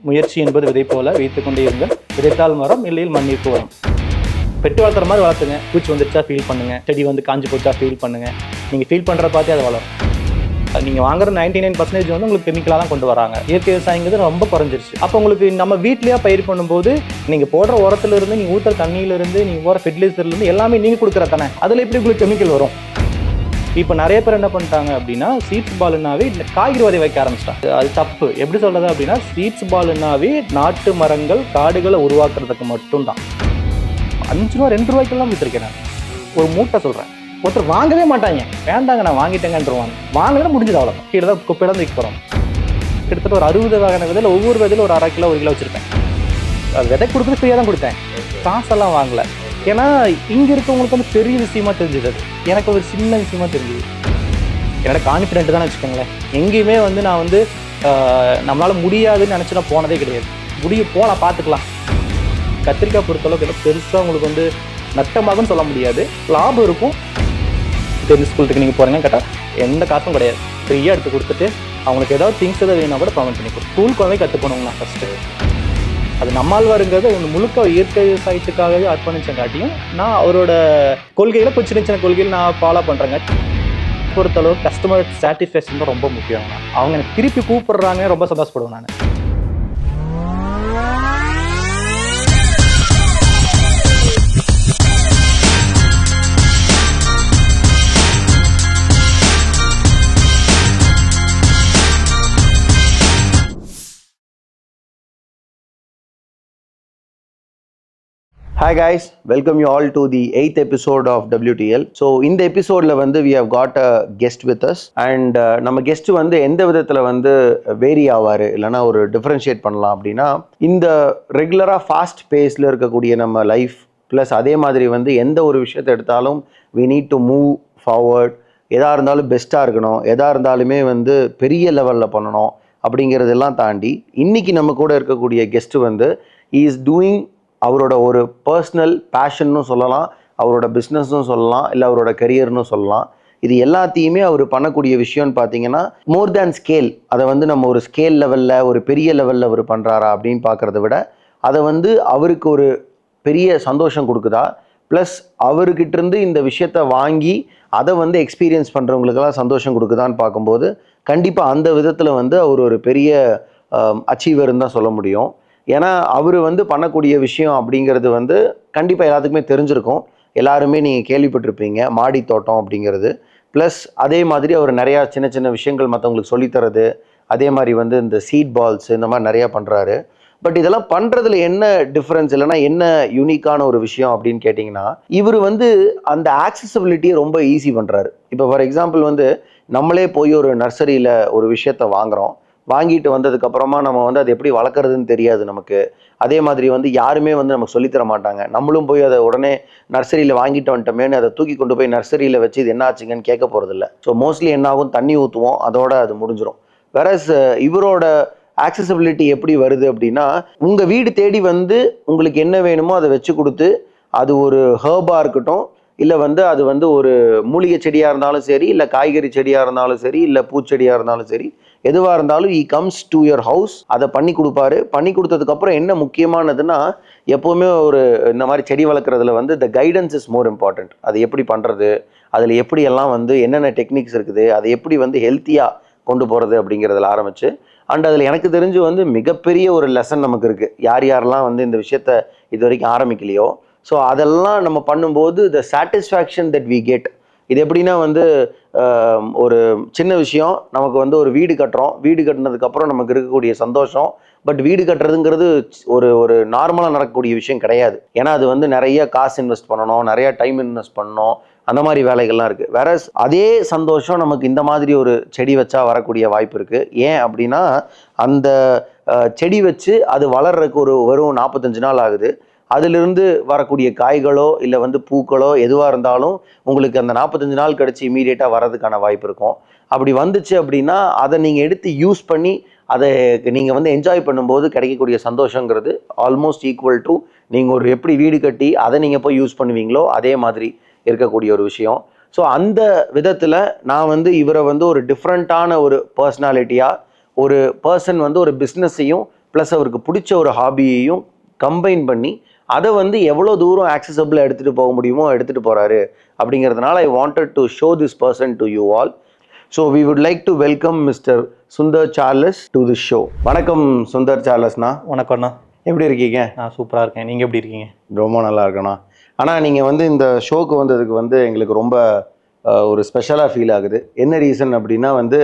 முயற்சி என்பது விதை போல வைத்துக் கொண்டே இருங்கள். விதைத்தால் மரம், இல்லையில் மண்ணிற்கு வரும். பெட்டு வளர்த்துற மாதிரி வளர்த்துங்க. பூச்சி வந்துருச்சா ஃபீல் பண்ணுங்க. செடி வந்து காஞ்சி போச்சா ஃபீல் பண்ணுங்க. நீங்கள் ஃபீல் பண்ணுற பார்த்தே அதை வளரும். நீங்கள் வாங்குற 99% வந்து உங்களுக்கு கெமிக்கலாக தான் கொண்டு வராங்க. இயற்கை விவசாயங்கிறது ரொம்ப குறைஞ்சிருச்சு. அப்போ உங்களுக்கு நம்ம வீட்லேயே பயிர் பண்ணும்போது நீங்கள் போடுற உரத்துலேருந்து, நீங்கள் ஊற்றுற தண்ணியிலேருந்து, நீங்கள் போகிற ஃபெர்டிலைசர்லேருந்து எல்லாமே நீங்கள் கொடுக்குற தானே. அதில் எப்படி உங்களுக்கு கெமிக்கல் வரும்? இப்போ நிறைய பேர் என்ன பண்ணிட்டாங்க அப்படின்னா, சீட்ஸ் பாலுன்னாவே இந்த காய்கறி விதை வைக்க ஆரம்பிச்சிட்டாங்க. அது தப்பு. எப்படி சொல்றது அப்படின்னா, சீட்ஸ் பாலுன்னாவே நாட்டு மரங்கள், காடுகளை உருவாக்குறதுக்கு மட்டும்தான். 5 ரூபா 2 ரூபாய்க்கெல்லாம் விற்றுருக்கேன் நான். ஒரு மூட்டை சொல்கிறேன். ஒருத்தர் வாங்கவே மாட்டாங்க. வேண்டாங்க நான் வாங்கிட்டேங்கன்றவாங்க. வாங்கினா முடிஞ்சது அவ்வளோ. கீழே தான் குப்பையில தான் வைக்க போகிறோம். கிட்டத்தட்ட ஒரு 60 வகையான விதையில் ஒவ்வொரு விதையில் ஒரு 1/2 கிலோ 1 கிலோ வச்சுருப்பேன். விதை கொடுக்குறது ஃப்ரீயாக தான் கொடுத்தேன். காசெல்லாம் வாங்கலை. ஏன்னா இங்கே இருக்கவங்களுக்கு வந்து பெரிய விஷயமா தெரிஞ்சுது. அது எனக்கு ஒரு சின்ன விஷயமா தெரிஞ்சுது. என்னோட கான்ஃபிடென்ட் தான் வச்சுக்கோங்களேன். எங்கேயுமே வந்து நான் வந்து நம்மளால் முடியாதுன்னு நினச்சி நான் போனதே கிடையாது. போகலாம், பார்த்துக்கலாம். கத்திரிக்காய் பொறுத்தளவுக்கு பெருசாக உங்களுக்கு வந்து நட்டமாகும்னு சொல்ல முடியாது. லாபம் இருக்கும். தெரிஞ்ச ஸ்கூலுக்கு நீங்கள் போகிறீங்கன்னு கேட்டால் எந்த காசும் கிடையாது. ஃப்ரீயாக எடுத்து கொடுத்துட்டு அவங்களுக்கு ஏதாவது திங்ஸ் எதாவது வேணா கூட ப்ரொவைட் பண்ணி கொடுத்து ஸ்கூலுக்கு வந்து கற்றுக்கணுங்கண்ணா ஃபஸ்ட்டு. அது நம்மாழ்வாருங்கிறது முழுக்க இயற்கை விவசாயத்துக்காகவே அர்ப்பணிச்சங்காட்டியும் நான் அவரோட கொள்கைகளை கொஞ்சம் சின்ன சின்ன கொள்கைகள் நான் ஃபாலோ பண்ணுறேங்க. பொறுத்தளவு கஸ்டமர் சாட்டிஸ்ஃபேக்ஷன் தான் ரொம்ப முக்கியம். அவங்க எனக்கு திருப்பி கூப்பிடுறாங்க, ரொம்ப சந்தோஷப்படுவேன் நான். Hi guys, welcome you all to the 8th episode of WTL. So இந்த எபிசோட்ல வந்து we have got a guest with us and நம்ம கெஸ்ட் வந்து எந்த விதத்துல வந்து வேரி ஆவாரு இல்லைன்னா ஒரு டிஃபரன்ஷியேட் பண்ணலாம் அப்படின்னா, இந்த ரெகுலராக ஃபாஸ்ட் பேஸில் இருக்கக்கூடிய நம்ம லைஃப் ப்ளஸ் அதே மாதிரி வந்து எந்த ஒரு விஷயத்தை எடுத்தாலும் we need to move forward, எதாக இருந்தாலும் பெஸ்ட்டாக இருக்கணும், எதாக இருந்தாலுமே வந்து பெரிய லெவலில் பண்ணணும் அப்படிங்கிறதெல்லாம் தாண்டி இன்னைக்கு நம்ம கூட இருக்கக்கூடிய கெஸ்ட் வந்து he is doing அவரோட ஒரு பர்சனல் பேஷன்னு சொல்லலாம், அவரோட பிஸ்னஸ்ன்னு சொல்லலாம், இல்லை அவரோட கரியர்னு சொல்லலாம். இது எல்லாத்தையுமே அவர் பண்ணக்கூடிய விஷயம்னு பார்த்தீங்கன்னா மோர் தேன் ஸ்கேல். அதை வந்து நம்ம ஒரு ஸ்கேல் லெவலில் ஒரு பெரிய லெவலில் அவர் பண்ணுறாரா அப்படின்னு பார்க்குறத விட அதை வந்து அவருக்கு ஒரு பெரிய சந்தோஷம் கொடுக்குதா, ப்ளஸ் அவர்கிட்டருந்து இந்த விஷயத்தை வாங்கி அதை வந்து எக்ஸ்பீரியன்ஸ் பண்ணுறவங்களுக்கெல்லாம் சந்தோஷம் கொடுக்குதான்னு பார்க்கும்போது கண்டிப்பாக அந்த விதத்தில் வந்து அவர் ஒரு பெரிய அச்சீவர்னு தான் சொல்ல முடியும். ஏன்னா அவர் வந்து பண்ணக்கூடிய விஷயம் அப்படிங்கிறது வந்து கண்டிப்பாக எல்லாத்துக்குமே தெரிஞ்சிருக்கும். எல்லாருமே நீங்கள் கேள்விப்பட்டிருப்பீங்க மாடி தோட்டம் அப்படிங்கிறது. ப்ளஸ் அதே மாதிரி அவர் நிறையா சின்ன சின்ன விஷயங்கள் மற்றவங்களுக்கு சொல்லித்தரது, அதே மாதிரி வந்து இந்த சீட் பால்ஸ் இந்த மாதிரி நிறையா பண்ணுறாரு. பட் இதெல்லாம் பண்ணுறதுல என்ன டிஃப்ரென்ஸ் இல்லைன்னா என்ன யூனிக்கான ஒரு விஷயம் அப்படின்னு கேட்டிங்கன்னா, இவர் வந்து அந்த ஆக்சசபிலிட்டியை ரொம்ப ஈஸி பண்ணுறாரு. இப்போ ஃபார் எக்ஸாம்பிள் வந்து நம்மளே போய் ஒரு நர்சரியில் ஒரு விஷயத்தை வாங்கிட்டு வந்ததுக்கப்புறமா நம்ம வந்து அதை எப்படி வளர்க்குறதுன்னு தெரியாது நமக்கு. அதே மாதிரி வந்து யாருமே வந்து நமக்கு சொல்லித்தர மாட்டாங்க. நம்மளும் போய் அதை உடனே நர்சரியில் வாங்கிட்டு வந்துட்டோமேனு அதை தூக்கி கொண்டு போய் நர்சரியில் வச்சு இது என்ன ஆச்சுங்கன்னு கேட்க போகிறதில்ல. ஸோ மோஸ்ட்லி என்ன ஆகும், தண்ணி ஊற்றுவோம், அதோட அது முடிஞ்சிடும். வேறஸ் இவரோட ஆக்சசபிலிட்டி எப்படி வருது அப்படின்னா, உங்கள் வீடு தேடி வந்து உங்களுக்கு என்ன வேணுமோ அதை வச்சு கொடுத்து, அது ஒரு ஹர்பாக இருக்கட்டும், இல்லை வந்து அது வந்து ஒரு மூலிகை செடியாக இருந்தாலும் சரி, இல்லை காய்கறி செடியாக இருந்தாலும் சரி, இல்லை பூச்செடியாக இருந்தாலும் சரி, எதுவாக இருந்தாலும் ஈ கம்ஸ் டு யுவர் ஹவுஸ், அதை பண்ணி கொடுப்பாரு. பண்ணி கொடுத்ததுக்கப்புறம் என்ன முக்கியமானதுன்னா, எப்போவுமே ஒரு இந்த மாதிரி செடி வளர்க்குறதுல வந்து த கைடன்ஸ் இஸ் மோர் இம்பார்ட்டண்ட். அது எப்படி பண்ணுறது, அதில் எப்படியெல்லாம் வந்து என்னென்ன டெக்னிக்ஸ் இருக்குது, அதை எப்படி வந்து ஹெல்த்தியாக கொண்டு போகிறது அப்படிங்கிறதுல ஆரம்பித்து, அண்ட் அதில் எனக்கு தெரிஞ்சு வந்து மிகப்பெரிய ஒரு லெசன் நமக்கு இருக்குது. யாரெல்லாம் வந்து இந்த விஷயத்த இது வரைக்கும் ஆரம்பிக்கலையோ, ஸோ அதெல்லாம் நம்ம பண்ணும்போது the satisfaction that we get. இது எப்படின்னா வந்து ஒரு சின்ன விஷயம், நமக்கு வந்து ஒரு வீடு கட்டுறோம், வீடு கட்டினதுக்கப்புறம் நமக்கு இருக்கக்கூடிய சந்தோஷம். பட் வீடு கட்டுறதுங்கிறது ஒரு நார்மலாக நடக்கக்கூடிய விஷயம் கிடையாது. ஏன்னா அது வந்து நிறைய காசு இன்வெஸ்ட் பண்ணணும், நிறைய டைம் இன்வெஸ்ட் பண்ணணும், அந்த மாதிரி வேலைகள்லாம் இருக்குது. வேற அதே சந்தோஷம் நமக்கு இந்த மாதிரி ஒரு செடி வச்சா வரக்கூடிய வாய்ப்பு இருக்குது. ஏன் அப்படின்னா, அந்த செடி வச்சு அது வளர்றதுக்கு வெறும் 45 நாள் ஆகுது. அதிலிருந்து வரக்கூடிய காய்களோ இல்லை வந்து பூக்களோ எதுவாக இருந்தாலும் உங்களுக்கு அந்த 45 நாள் கழிச்சு இமீடியட்டாக வர்றதுக்கான வாய்ப்பு இருக்கும். அப்படி வந்துச்சு அப்படின்னா அதை நீங்கள் எடுத்து யூஸ் பண்ணி அதை நீங்கள் வந்து என்ஜாய் பண்ணும்போது கிடைக்கக்கூடிய சந்தோஷங்கிறது ஆல்மோஸ்ட் ஈக்குவல் டு நீங்கள் ஒரு எப்படி வீடு கட்டி அதை நீங்கள் போய் யூஸ் பண்ணுவீங்களோ அதே மாதிரி இருக்கக்கூடிய ஒரு விஷயம். ஸோ அந்த விதத்தில் நான் வந்து இவரை வந்து ஒரு டிஃப்ரெண்ட்டான ஒரு பர்சனாலிட்டியாக, ஒரு பர்சன் வந்து ஒரு பிஸ்னஸையும் ப்ளஸ் அவருக்கு பிடிச்ச ஒரு ஹாபியையும் கம்பைன் பண்ணி அதை வந்து எவ்வளோ தூரம் ஆக்சசபிளாக எடுத்துகிட்டு போக முடியுமோ எடுத்துகிட்டு போகிறாரு அப்படிங்கிறதுனால I wanted to show this person to you all. So we would like to welcome mister Sundar Charles to the show. வணக்கம் சுந்தர் சார்லஸ்ண்ணா. வணக்கம்ண்ணா. எப்படி இருக்கீங்க? நான் சூப்பராக இருக்கேன். நீங்கள் எப்படி இருக்கீங்க? ரொம்ப நல்லா இருக்கேண்ணா. ஆனால் நீங்கள் வந்து இந்த ஷோக்கு வந்ததுக்கு வந்து எங்களுக்கு ரொம்ப ஒரு ஸ்பெஷலாக ஃபீல் ஆகுது. என்ன ரீசன் அப்படின்னா வந்து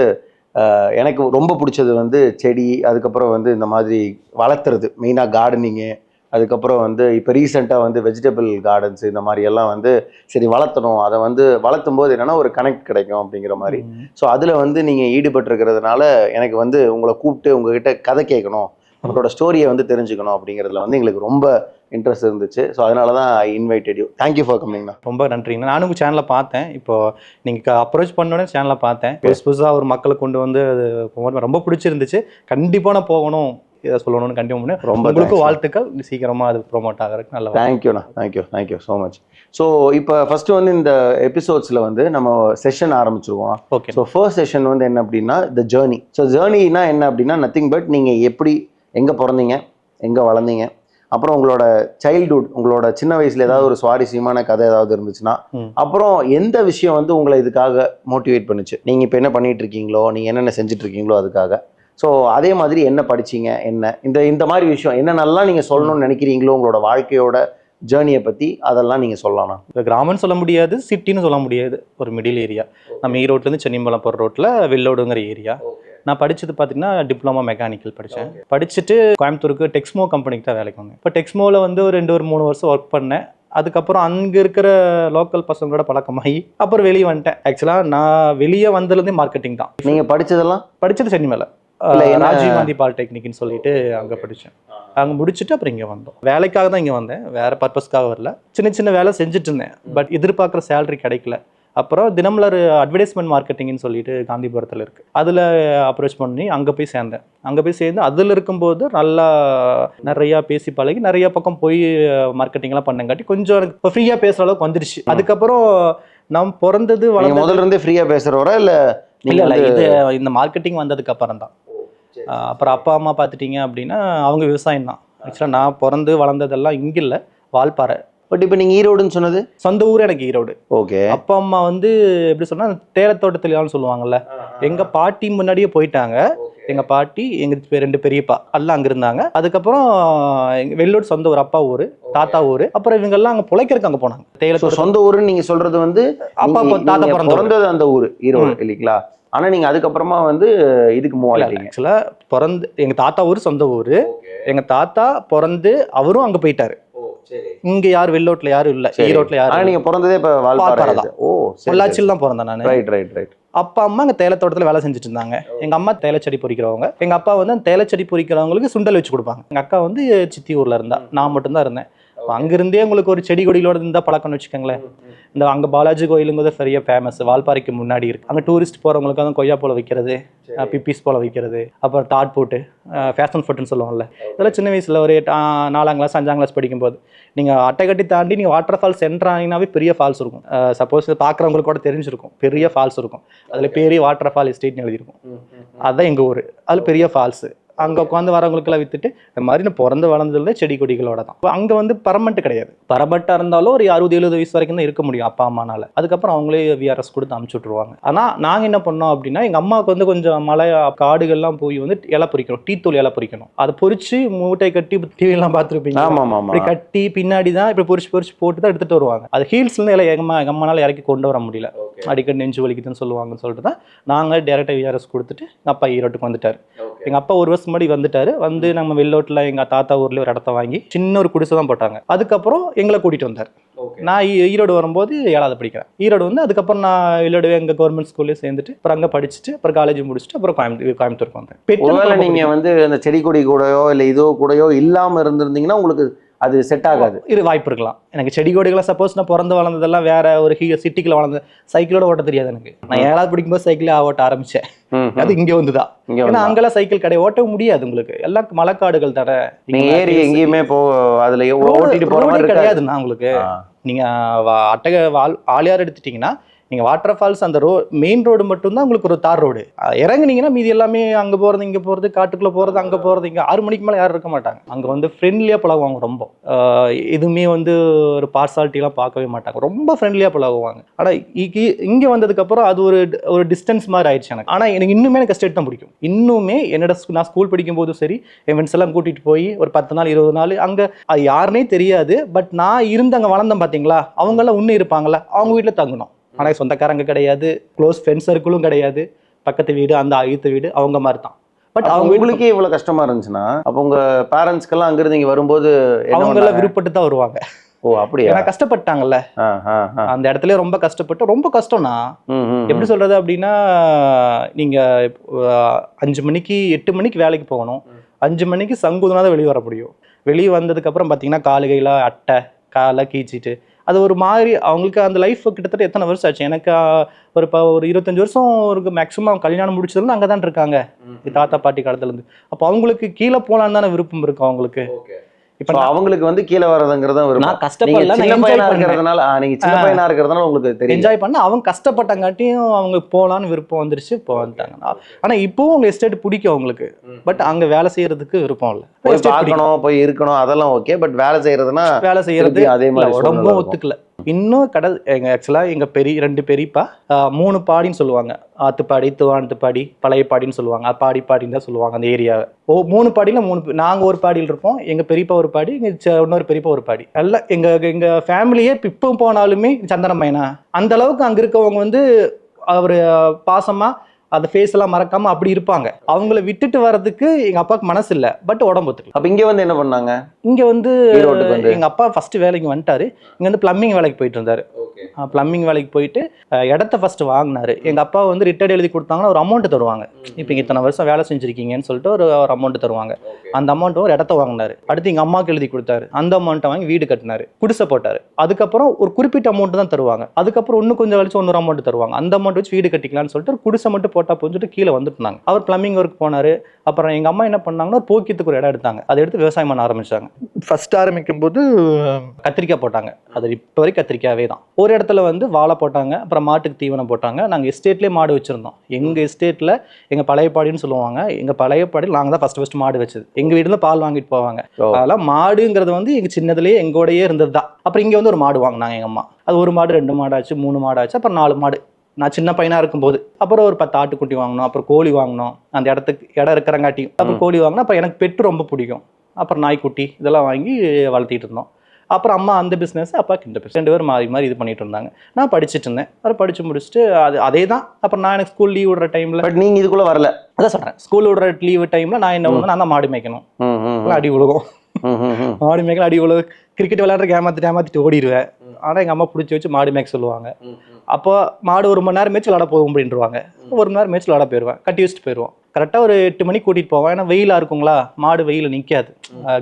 எனக்கு ரொம்ப பிடிச்சது வந்து செடி, அதுக்கப்புறம் வந்து இந்த மாதிரி வளர்த்துறது, மெயினாக கார்டனிங்கு, அதுக்கப்புறம் வந்து இப்போ ரீசெண்டாக வந்து வெஜிடபிள் கார்டன்ஸ் இந்த மாதிரி எல்லாம் வந்து சரி வளர்த்தணும், அதை வந்து வளர்த்தும் போது என்னென்னா ஒரு கனெக்ட் கிடைக்கும் அப்படிங்கிற மாதிரி. ஸோ அதில் வந்து நீங்கள் ஈடுபட்டிருக்கிறதுனால எனக்கு வந்து உங்களை கூப்பிட்டு உங்ககிட்ட கதை கேட்கணும், உங்களோட ஸ்டோரியை வந்து தெரிஞ்சுக்கணும் அப்படிங்கிறதுல வந்து எங்களுக்கு ரொம்ப இன்ட்ரெஸ்ட் இருந்துச்சு. ஸோ அதனால தான் I invited you. Thank you for கம்மிங்ண்ணா. ரொம்ப நன்றிங்கண்ணா. நானும் உங்கள் சேனலை பார்த்தேன். இப்போ நீங்கள் அப்ரோச் பண்ணோடனே சேனலை பார்த்தேன். புதுசாக ஒரு மக்களை கொண்டு வந்து அது ரொம்ப பிடிச்சிருந்துச்சு. கண்டிப்பாக நான் போகணும், இதை சொல்லணும்னு கண்டிப்பாக ரொம்ப உங்களுக்கு வாழ்த்துக்கள். சீக்கிரமாக அது ப்ரொமோட் ஆகிறதுக்கு நல்லா. தேங்க்யூண்ணா. Thank you so much. ஸோ இப்போ ஃபஸ்ட்டு வந்து இந்த எபிசோட்ஸில் வந்து நம்ம செஷன் ஆரம்பிச்சிருவோம். ஓகே. ஸோ ஃபர்ஸ்ட் செஷன் வந்து என்ன அப்படின்னா த ஜேர்னி. ஸோ ஜேர்னினா என்ன அப்படின்னா நத்திங் பட் நீங்கள் எப்படி, எங்கே பிறந்தீங்க, எங்கே வளர்ந்தீங்க, அப்புறம் உங்களோட சைல்ட்ஹுட், உங்களோட சின்ன வயசுல ஏதாவது ஒரு சுவாரஸ்யமான கதை ஏதாவது இருந்துச்சுன்னா, அப்புறம் எந்த விஷயம் வந்து உங்களை இதுக்காக மோட்டிவேட் பண்ணுச்சு, நீங்கள் இப்போ என்ன பண்ணிட்டு இருக்கீங்களோ, நீங்கள் என்னென்ன செஞ்சுட்டு இருக்கீங்களோ அதுக்காக. ஸோ அதே மாதிரி என்ன படிச்சீங்க, என்ன இந்த மாதிரி விஷயம் என்னென்னலாம் நீங்கள் சொல்லணும்னு நினைக்கிறீங்களோ உங்களோட வாழ்க்கையோட ஜேர்னியை பற்றி, அதெல்லாம் நீங்கள் சொல்லலாம். இப்போ கிராமம்னு சொல்ல முடியாது, சிட்டின்னு சொல்ல முடியாது, ஒரு மிடில் ஏரியா. நம்ம ஈரோட்லேருந்து சென்னிமலம் போகிற ரோட்டில் வெள்ளோடுங்கிற ஏரியா. நான் படித்தது பார்த்தீங்கன்னா டிப்ளமா மெக்கானிக்கல் படித்தேன். படிச்சுட்டு கோயம்புத்தூருக்கு டெக்ஸ்மோ கம்பெனிக்கு தான் வேலைக்கு வந்தேன். இப்போ டெக்ஸ்மோவில் வந்து ஒரு 3 வருஷம் ஒர்க் பண்ணேன். அதுக்கப்புறம் அங்கே இருக்கிற லோக்கல் பசங்களோட பழக்கமாகி அப்புறம் வெளியே வந்துட்டேன். ஆக்சுவலாக நான் வெளியே வந்ததுலேருந்தே மார்க்கெட்டிங் தான். நீங்கள் படித்தது சென்னிமலை ராஜீவ் காந்தி பாலிடெக்னிக்னு சொல்லிட்டு அங்கே படித்தேன். அங்கே முடிச்சுட்டு அப்புறம் இங்கே வந்தோம். வேலைக்காக தான் இங்கே வந்தேன், வேறு பர்பஸ்க்காக வரல. சின்ன வேலை செஞ்சுட்டு இருந்தேன். பட் எதிர்பார்க்குற சேலரி கிடைக்கல. அப்புறம் தினமலர் அட்வர்டைஸ்மெண்ட் மார்க்கெட்டிங்னு சொல்லிட்டு காந்திபுரத்தில் இருக்குது, அதில் அப்ரோச் பண்ணி அங்கே போய் சேர்ந்தேன். அங்கே போய் சேர்ந்து அதில் இருக்கும்போது நல்லா நிறையா பேசி பழகி நிறைய பக்கம் போய் மார்க்கெட்டிங்லாம் பண்ணங்காட்டி கொஞ்சம் எனக்கு இப்போ ஃப்ரீயாக பேசுகிற அளவுக்கு வந்துருச்சு. அதுக்கப்புறம் நான் பிறந்தது முதல்ல இருந்தே ஃப்ரீயாக பேசுகிறவரா இல்லை? இல்லை, இது இந்த மார்க்கெட்டிங் வந்ததுக்கு அப்புறம் தான். அப்புறம் அப்பா அம்மா பார்த்துட்டிங்க அப்படின்னா அவங்க விவசாயம் தான். ஆக்சுவலாக நான் பிறந்து வளர்ந்ததெல்லாம் இங்கே இல்லை, வால்பாறை. பட் இப்போ நீங்கள் ஈரோடுன்னு சொன்னது? சொந்த ஊர் எனக்கு ஈரோடு. ஓகே. அப்பா அம்மா வந்து எப்படி சொன்னால் தேயிலத்தோட்டத்திலான்னு சொல்லுவாங்கல்ல. எங்கள் பாட்டி முன்னாடியே போயிட்டாங்க. எங்கள் பாட்டி, எங்கள் 2 பெரியப்பா எல்லாம் அங்கே இருந்தாங்க. அதுக்கப்புறம் வெள்ளோடு சொந்த ஊர், அப்பா ஊர், தாத்தா ஊர். அப்புறம் இவங்கெல்லாம் அங்கே பிழைக்கிறதுக்கு அங்கே போனாங்க. தேயிலை சொந்த ஊருன்னு நீங்கள் சொல்கிறது வந்து அப்பா தாத்தா பிறந்தது அந்த ஊர் ஈரோடு இல்லைங்களா? ஆனால் நீங்கள் அதுக்கப்புறமா வந்து இதுக்கு மூவ் ஆகிட்டீங்க. ஆக்சுவலாக பிறந்து எங்கள் தாத்தா ஊர் சொந்த ஊர். எங்கள் தாத்தா பிறந்து அவரும் அங்கே போயிட்டாரு. இங்க யார் வெள்ளோட்ல யாரும் இல்ல, ஈரோட்ல யாரும். நீங்க பிறந்ததே இப்ப வால்பாறை தான்? ஓ, பொள்ளாச்சியில் தான் பிறந்தேன் நான். ரைட். அப்பா அம்மா அங்கே தேயிலத்தோட்டத்தில் வேலை செஞ்சுட்டு இருந்தாங்க. எங்கள் அம்மா தேயிலச்செடி பொறிக்கிறவங்க. எங்கள் அப்பா வந்து அந்த தேயிலச்செடி பொறிக்கிறவங்களுக்கு சுண்டல் வச்சு கொடுப்பாங்க. எங்கள் அக்கா வந்து சித்தி ஊரில் இருந்தா, நான் மட்டும்தான் இருந்தேன். அங்கிருந்தே உங்களுக்கு ஒரு செடி கொடிகளோட இருந்தால் பழக்கம்னு வச்சுக்கோங்களேன். இந்த அங்கே பாலாஜி கோயிலுங்கிறது பெரிய ஃபேமஸ், வால்பாறைக்கு முன்னாடி இருக்குது. அங்கே டூரிஸ்ட் போகிறவங்களுக்கு வந்து கொய்யா போல வைக்கிறது, பிப்பீஸ் போல வைக்கிறது, அப்புறம் தாட் போட்டு ஃபேஷன் ஃபுட்டுன்னு சொல்லுவாங்கல்ல. இதெல்லாம் சின்ன வயசில் ஒரு 4ஆம் கிளாஸ் 5ஆம் கிளாஸ் படிக்கும்போது நீங்கள் அட்டைக்கட்டி தாண்டி நீங்கள் வாட்டர் ஃபால்ஸ் என்ட்ரானீங்கன்னாவே பெரிய ஃபால்ஸ் இருக்கும். சப்போஸ் பார்க்குறவங்களுக்கு கூட தெரிஞ்சிருக்கும், பெரிய ஃபால்ஸ் இருக்கும். அதில் பெரிய வாட்டர் ஃபால் எஸ்டேட்னு எழுதியிருக்கும். அதுதான் எங்கள் ஊர். அதில் பெரிய ஃபால்ஸு. அங்கே உட்காந்து வரவங்களுக்குலாம் விற்றுட்டு இந்த மாதிரி நான் பிறந்து வளர்ந்ததுல செடி கொடிகளோட தான். அங்கே வந்து பர்மனெண்ட் கிடையாது. பர்மனெண்ட்டாக இருந்தாலும் ஒரு 60-70 வயசு வரைக்கும் தான் இருக்க முடியும் அப்பா அம்மானால. அதுக்கப்புறம் அவங்களே விஆர்எஸ் கொடுத்து அமுச்சு விட்ருவாங்க. ஆனால் நாங்கள் என்ன பண்ணோம் அப்படின்னா, எங்கள் அம்மாவுக்கு வந்து கொஞ்சம் மலை காடுகள்லாம் போய் வந்து இலை பொறிக்கணும், டீத்தூள் இலை பொறிக்கணும். அதை பொறிச்சு மூட்டை கட்டி டிவிலாம் பார்த்துருப்பீங்க. இப்படி கட்டி பின்னாடி தான் இப்படி பொறிச்சு போட்டு தான் எடுத்துகிட்டு வருவாங்க. அது ஹீல்ஸ்லேருந்து இல்லை எங்கள் அம்மானால இறக்கி கொண்டு வர முடியல, அடிக்கடி நெஞ்சு வலிக்குதுன்னு சொல்லுவாங்கன்னு சொல்லிட்டு தான் நாங்கள் டேரெக்டாக விஆர்எஸ் கொடுத்துட்டு எங்கள் அப்பா ஈரோட்டுக்கு வந்துட்டார். எங்கள் அப்பா 1 வருஷம் முன்னாடி வந்துட்டாரு. வந்து நம்ம வெள்ளோட்டில் எங்கள் தாத்தா ஊர்ல ஒரு இடத்த வாங்கி சின்ன ஒரு குடிசை தான் போட்டாங்க. அதுக்கப்புறம் எங்களை கூட்டிகிட்டு வந்தார். நான் ஈரோடு வரும்போது 7ஆவது படிக்கிறேன். ஈரோடு வந்து அதுக்கப்புறம் நான் வெள்ளோடு எங்கள் கவர்மெண்ட் ஸ்கூல்லேயே சேர்ந்துட்டு அப்புறம் அங்கே படிச்சுட்டு அப்புறம் காலேஜ் முடிச்சுட்டு அப்புறம் கோயம்புத்தூருக்கு வந்தேன். நீங்கள் வந்து அந்த செடி கொடி கூடயோ இல்லை இதோ கூடயோ இல்லாமல் இருந்திருந்தீங்கன்னா உங்களுக்கு அது செட் ஆகாது. இது வாய்ப்பு இருக்கலாம். எனக்கு செடி கொடிகளை சப்போஸ் நான் பிறந்து வளர்ந்ததெல்லாம் வேற ஒரு சிட்டிக்குள்ள வளர்ந்த சைக்கிளோட ஓட்ட தெரியாது எனக்கு. நான் 7ஆவது படிக்கும்போது சைக்கிளே ஓட்ட ஆரம்பிச்சேன். அது இங்கே வந்துதான். ஏன்னா அங்கெல்லாம் சைக்கிள் கடை ஓட்ட முடியாது, உங்களுக்கு எல்லாம் மலைக்காடுகள் தர. நீங்க ஏறி எங்கேயுமே அதுல ஓட்டிட்டு போற மாதிரி கிடையாதுண்ணா உங்களுக்கு. நீங்க ஆலியார் எடுத்துட்டீங்கன்னா நீங்கள் வாட்டர் ஃபால்ஸ் அந்த மெயின் ரோடு மட்டும்தான் உங்களுக்கு ஒரு தார் ரோடு. இறங்குனீங்கன்னா மீதி எல்லாமே அங்கே போகிறது இங்கே போகிறது காட்டுக்குள்ளே போகிறது அங்கே போகிறது இங்கே 6 மணிக்கு மேலே யாரும் இருக்க மாட்டாங்க. அங்கே வந்து ஃப்ரெண்ட்லியாக பழகுவாங்க. ரொம்ப எதுவுமே வந்து ஒரு பார்சாலிட்டிலாம் பார்க்கவே மாட்டாங்க. ரொம்ப ஃப்ரெண்ட்லியாக பழகுவாங்க. ஆனால் இங்கே வந்ததுக்கப்புறம் அது ஒரு டிஸ்டன்ஸ் மாதிரி ஆயிடுச்சு எனக்கு. ஆனால் எனக்கு இன்னுமே எனக்கு ஸ்டேட் தான் பிடிக்கும். இன்னுமே நான் ஸ்கூல் படிக்கும் போதும் சரி என் ஃப்ரெண்ட்ஸ் எல்லாம் கூட்டிகிட்டு போய் ஒரு 10 நாள் 20 நாள் அங்கே அது யாருனே தெரியாது. பட் நான் இருந்து அங்கே வளர்ந்தேன் பார்த்தீங்களா, அவங்களாம் இன்னும் இருப்பாங்களா, அவங்க வீட்டில் தங்கணும். ஆனால் சொந்தக்காரங்க கிடையாது, க்ளோஸ் ஃப்ரெண்ட்ஸ் சர்க்கிளும் கிடையாது. பக்கத்து வீடு அந்த ஆயுத்த வீடு அவங்க மாதிரி தான். பட் அவங்களுக்கே இவ்வளவு கஷ்டமா இருந்துச்சுன்னா அப்போ உங்க பேரண்ட்ஸ்க்கெல்லாம் அங்கிருந்து இங்க வரும்போது அவங்கள விருப்பப்பட்டு தான் வருவாங்க. ஓ அப்படியா? ஏன்னா கஷ்டப்பட்டாங்கல்ல அந்த இடத்துல, ரொம்ப கஷ்டப்பட்டு. ரொம்ப கஷ்டம்னா எப்படி சொல்றது அப்படின்னா, நீங்க 5 மணிக்கு 8 மணிக்கு வேலைக்கு போகணும். 5 மணிக்கு சங்குதுனா தான் வெளியே வர முடியும். வெளியே வந்ததுக்கு அப்புறம் பாத்தீங்கன்னா காலுகையில அட்டை காலை கீச்சிட்டு அது ஒரு மாதிரி அவங்களுக்கு அந்த லைஃப் கிட்டத்தட்ட எத்தனை வருஷம் ஆச்சு. எனக்கு ஒரு 25 வருஷம் இருக்கு மேக்ஸிமம். கல்யாணம் முடிச்சதுல அங்கே தான் இருக்காங்க தாத்தா பாட்டி காலத்துல இருந்து. அப்போ அவங்களுக்கு கீழே போலான்னு தானே விருப்பம் இருக்கும் அவங்களுக்கு. இப்ப அவங்களுக்கு வந்து கீழே வர்றதுங்கிறத நான் கஷ்டப்படல, நீங்க சின்ன பையனா இருக்கிறதுனால உங்களுக்கு தெரியும் என்ஜாய் பண்ண. அவங்க கஷ்டப்பட்டங்காட்டியும் அவங்க போலான்னு விருப்பம் வந்துருச்சு, இப்போ வந்துட்டாங்க. ஆனா இப்பவும் அவங்க எஸ்டேட் பிடிக்கும் அவங்களுக்கு. பட் அங்க வேலை செய்யறதுக்கு விருப்பம் இல்லை. போய் பார்க்கணும் போய் இருக்கணும் அதெல்லாம் ஓகே. பட் வேலை செய்யறதுன்னா வேலை செய்யறது அதே மாதிரி உடம்பும் ஒத்துக்கல. இன்னும் ஆக்சுவலாக எங்கள் 2 பெரியப்பா 3 பாடின்னு சொல்லுவாங்க. ஆத்துப்பாடி துவானத்துப்பாடி பழைய பாடின்னு சொல்லுவாங்க. பாடின்னு தான் சொல்லுவாங்க அந்த ஏரியாவை. 3 பாடியில் 3 நாங்கள் ஒரு பாடியில் இருப்போம். எங்கள் பெரியப்பா ஒரு பாடி, இன்னொரு பெரியப்பா ஒரு பாடி. எல்லாம் எங்கள் ஃபேமிலியே இப்போ போனாலுமே சந்தன மைனா அந்த அளவுக்கு அங்கே இருக்கவங்க வந்து அவர் பாசமாக அந்த ஃபேஸ் எல்லாம் மறக்காம அப்படி இருப்பாங்க. அவங்கள விட்டுட்டு வர்றதுக்கு எங்க அப்பாவுக்கு மனசு இல்லை. பட் உடம்பு ஒத்துக்கல. அப்ப இங்க வந்து என்ன பண்ணாங்க? இங்க வந்து எங்க அப்பா ஃபர்ஸ்ட் வேலைக்கு வந்துட்டாரு. இங்க வந்து பிளம்பிங் வேலைக்கு போயிட்டு இருந்தாரு. பிளம்பிங் வேலைக்கு போயிட்டு இடத்த ஃபர்ஸ்ட் வாங்கினாரு. எங்க அப்பா வந்து ரிட்டையர்ட் எழுதி கொடுத்தாங்கன்னா ஒரு அமௌண்ட் தருவாங்க. இப்போ இங்க இத்தனை வருஷம் வேலை செஞ்சிருக்கீங்கன்னு சொல்லிட்டு ஒரு அமௌண்ட் தருவாங்க. அந்த அமௌண்ட் ஒரு இடத்த வாங்கினாரு. அடுத்து எங்க அம்மாவுக்கு எழுதி கொடுத்தாரு. அந்த அமௌண்ட்டை வாங்கி வீடு கட்டினாரு, குடிசை போட்டாரு. அதுக்கப்புறம் ஒரு குறிப்பிட்ட அமௌண்ட் தான் தருவாங்க. அதுக்கப்புறம் இன்னும் கொஞ்சம் கழிச்சு இன்னொரு அமௌண்ட் தருவாங்க. அந்த அமௌண்ட் வச்சு வீடு கட்டிக்கலாம்னு சொல்லிட்டு ஒரு குடிசை மட்டும் போட்டா போஞ்சுட்டு கீழே வந்துட்டுனாங்க. அவர் பிளம்பிங் ஒர்க் போனாரு. அப்புறம் எங்க அம்மா என்ன பண்ணாங்கன்னா போக்கியத்துக்கு ஒரு இடம் எடுத்தாங்க. அதை எடுத்து விவசாயம் பண்ண ஆரம்பிச்சாங்க. ஃபர்ஸ்ட் ஆரம்பிக்கும் போது கத்திரிக்காய் போட்டாங்க. அது இப்போ வரைக்கும் கத்திரிக்காவே தான். ஒரு இடத்துல வந்து வாழை போட்டாங்க. அப்புறம் மாட்டுக்கு தீவனம் போட்டாங்க. நாங்கள் எஸ்டேட்லேயே மாடு வச்சிருந்தோம். எங்க எஸ்டேட்ல எங்க பழைய பாடின்னு சொல்லுவாங்க. எங்க பழைய பாடியில் நாங்கள் தான் ஃபர்ஸ்ட் மாடு வச்சது. எங்க வீட்டுல பால் வாங்கிட்டு போவாங்க. அதெல்லாம் மாடுங்கிறது வந்து எங்க சின்னதுலேயே எங்கூடயே இருந்தது தான். அப்புறம் இங்க வந்து ஒரு மாடு வாங்கினாங்க எங்க அம்மா. அது 1 மாடு 2 மாடு ஆச்சு, 3 மாடு ஆச்சு, அப்புறம் 4 மாடு. நான் சின்ன பையனா இருக்கும்போது அப்புறம் ஒரு 10 ஆட்டுக்குட்டி வாங்கினோம். அப்புறம் கோழி வாங்கினோம். அந்த இடம் இருக்கிறங்காட்டி அப்புறம் கோழி வாங்கினோம். அப்புறம் எனக்கு பெட்டு ரொம்ப பிடிக்கும். அப்புறம் நாய்க்குட்டி இதெல்லாம் வாங்கி வளர்த்திட்டு இருந்தோம். அப்புறம் அம்மா அந்த பிஸ்னஸ், அப்பாவுக்கு இந்த பிஸ்னஸ். 2 பேரும் மாறி இது பண்ணிட்டு இருந்தாங்க. நான் படிச்சுட்டு இருந்தேன். அப்புறம் படிச்சு முடிச்சுட்டு அதே தான். அப்புறம் நான் எனக்கு ஸ்கூல் லீவ் விடுற டைம்ல. பட் நீங்க இதுக்குள்ள வரல. அதான் சொல்றேன், ஸ்கூல் விடுற லீவ் டைம்ல நான் என்ன பண்ணுவேன், நான் தான் மாடு மேய்க்கணும். அடி விழுகும். மாடு மேய்க்கல அடி விழுகும். கிரிக்கெட் விளையாடுறதுக்கு ஏமாத்திட்டு ஓடிடுவேன். ஆனா எங்க அம்மா பிடிச்சி வச்சு மாடு மேய்க்க சொல்லுவாங்க. அப்போ மாடு 1 மணி நேரம் மேய்ச்சி விளாட போகும் அப்படின்ட்டுருவாங்க. 1 மணி நேரம் மேய்ச்சி விளாட போயிடுவேன். கட்டி வச்சுட்டு போயிடுவோம். கரெக்டாக ஒரு 8 மணிக்கு கூட்டிகிட்டு போவேன். ஏன்னா வெயிலாக இருக்குங்களா, மாடு வெயில நிற்காது,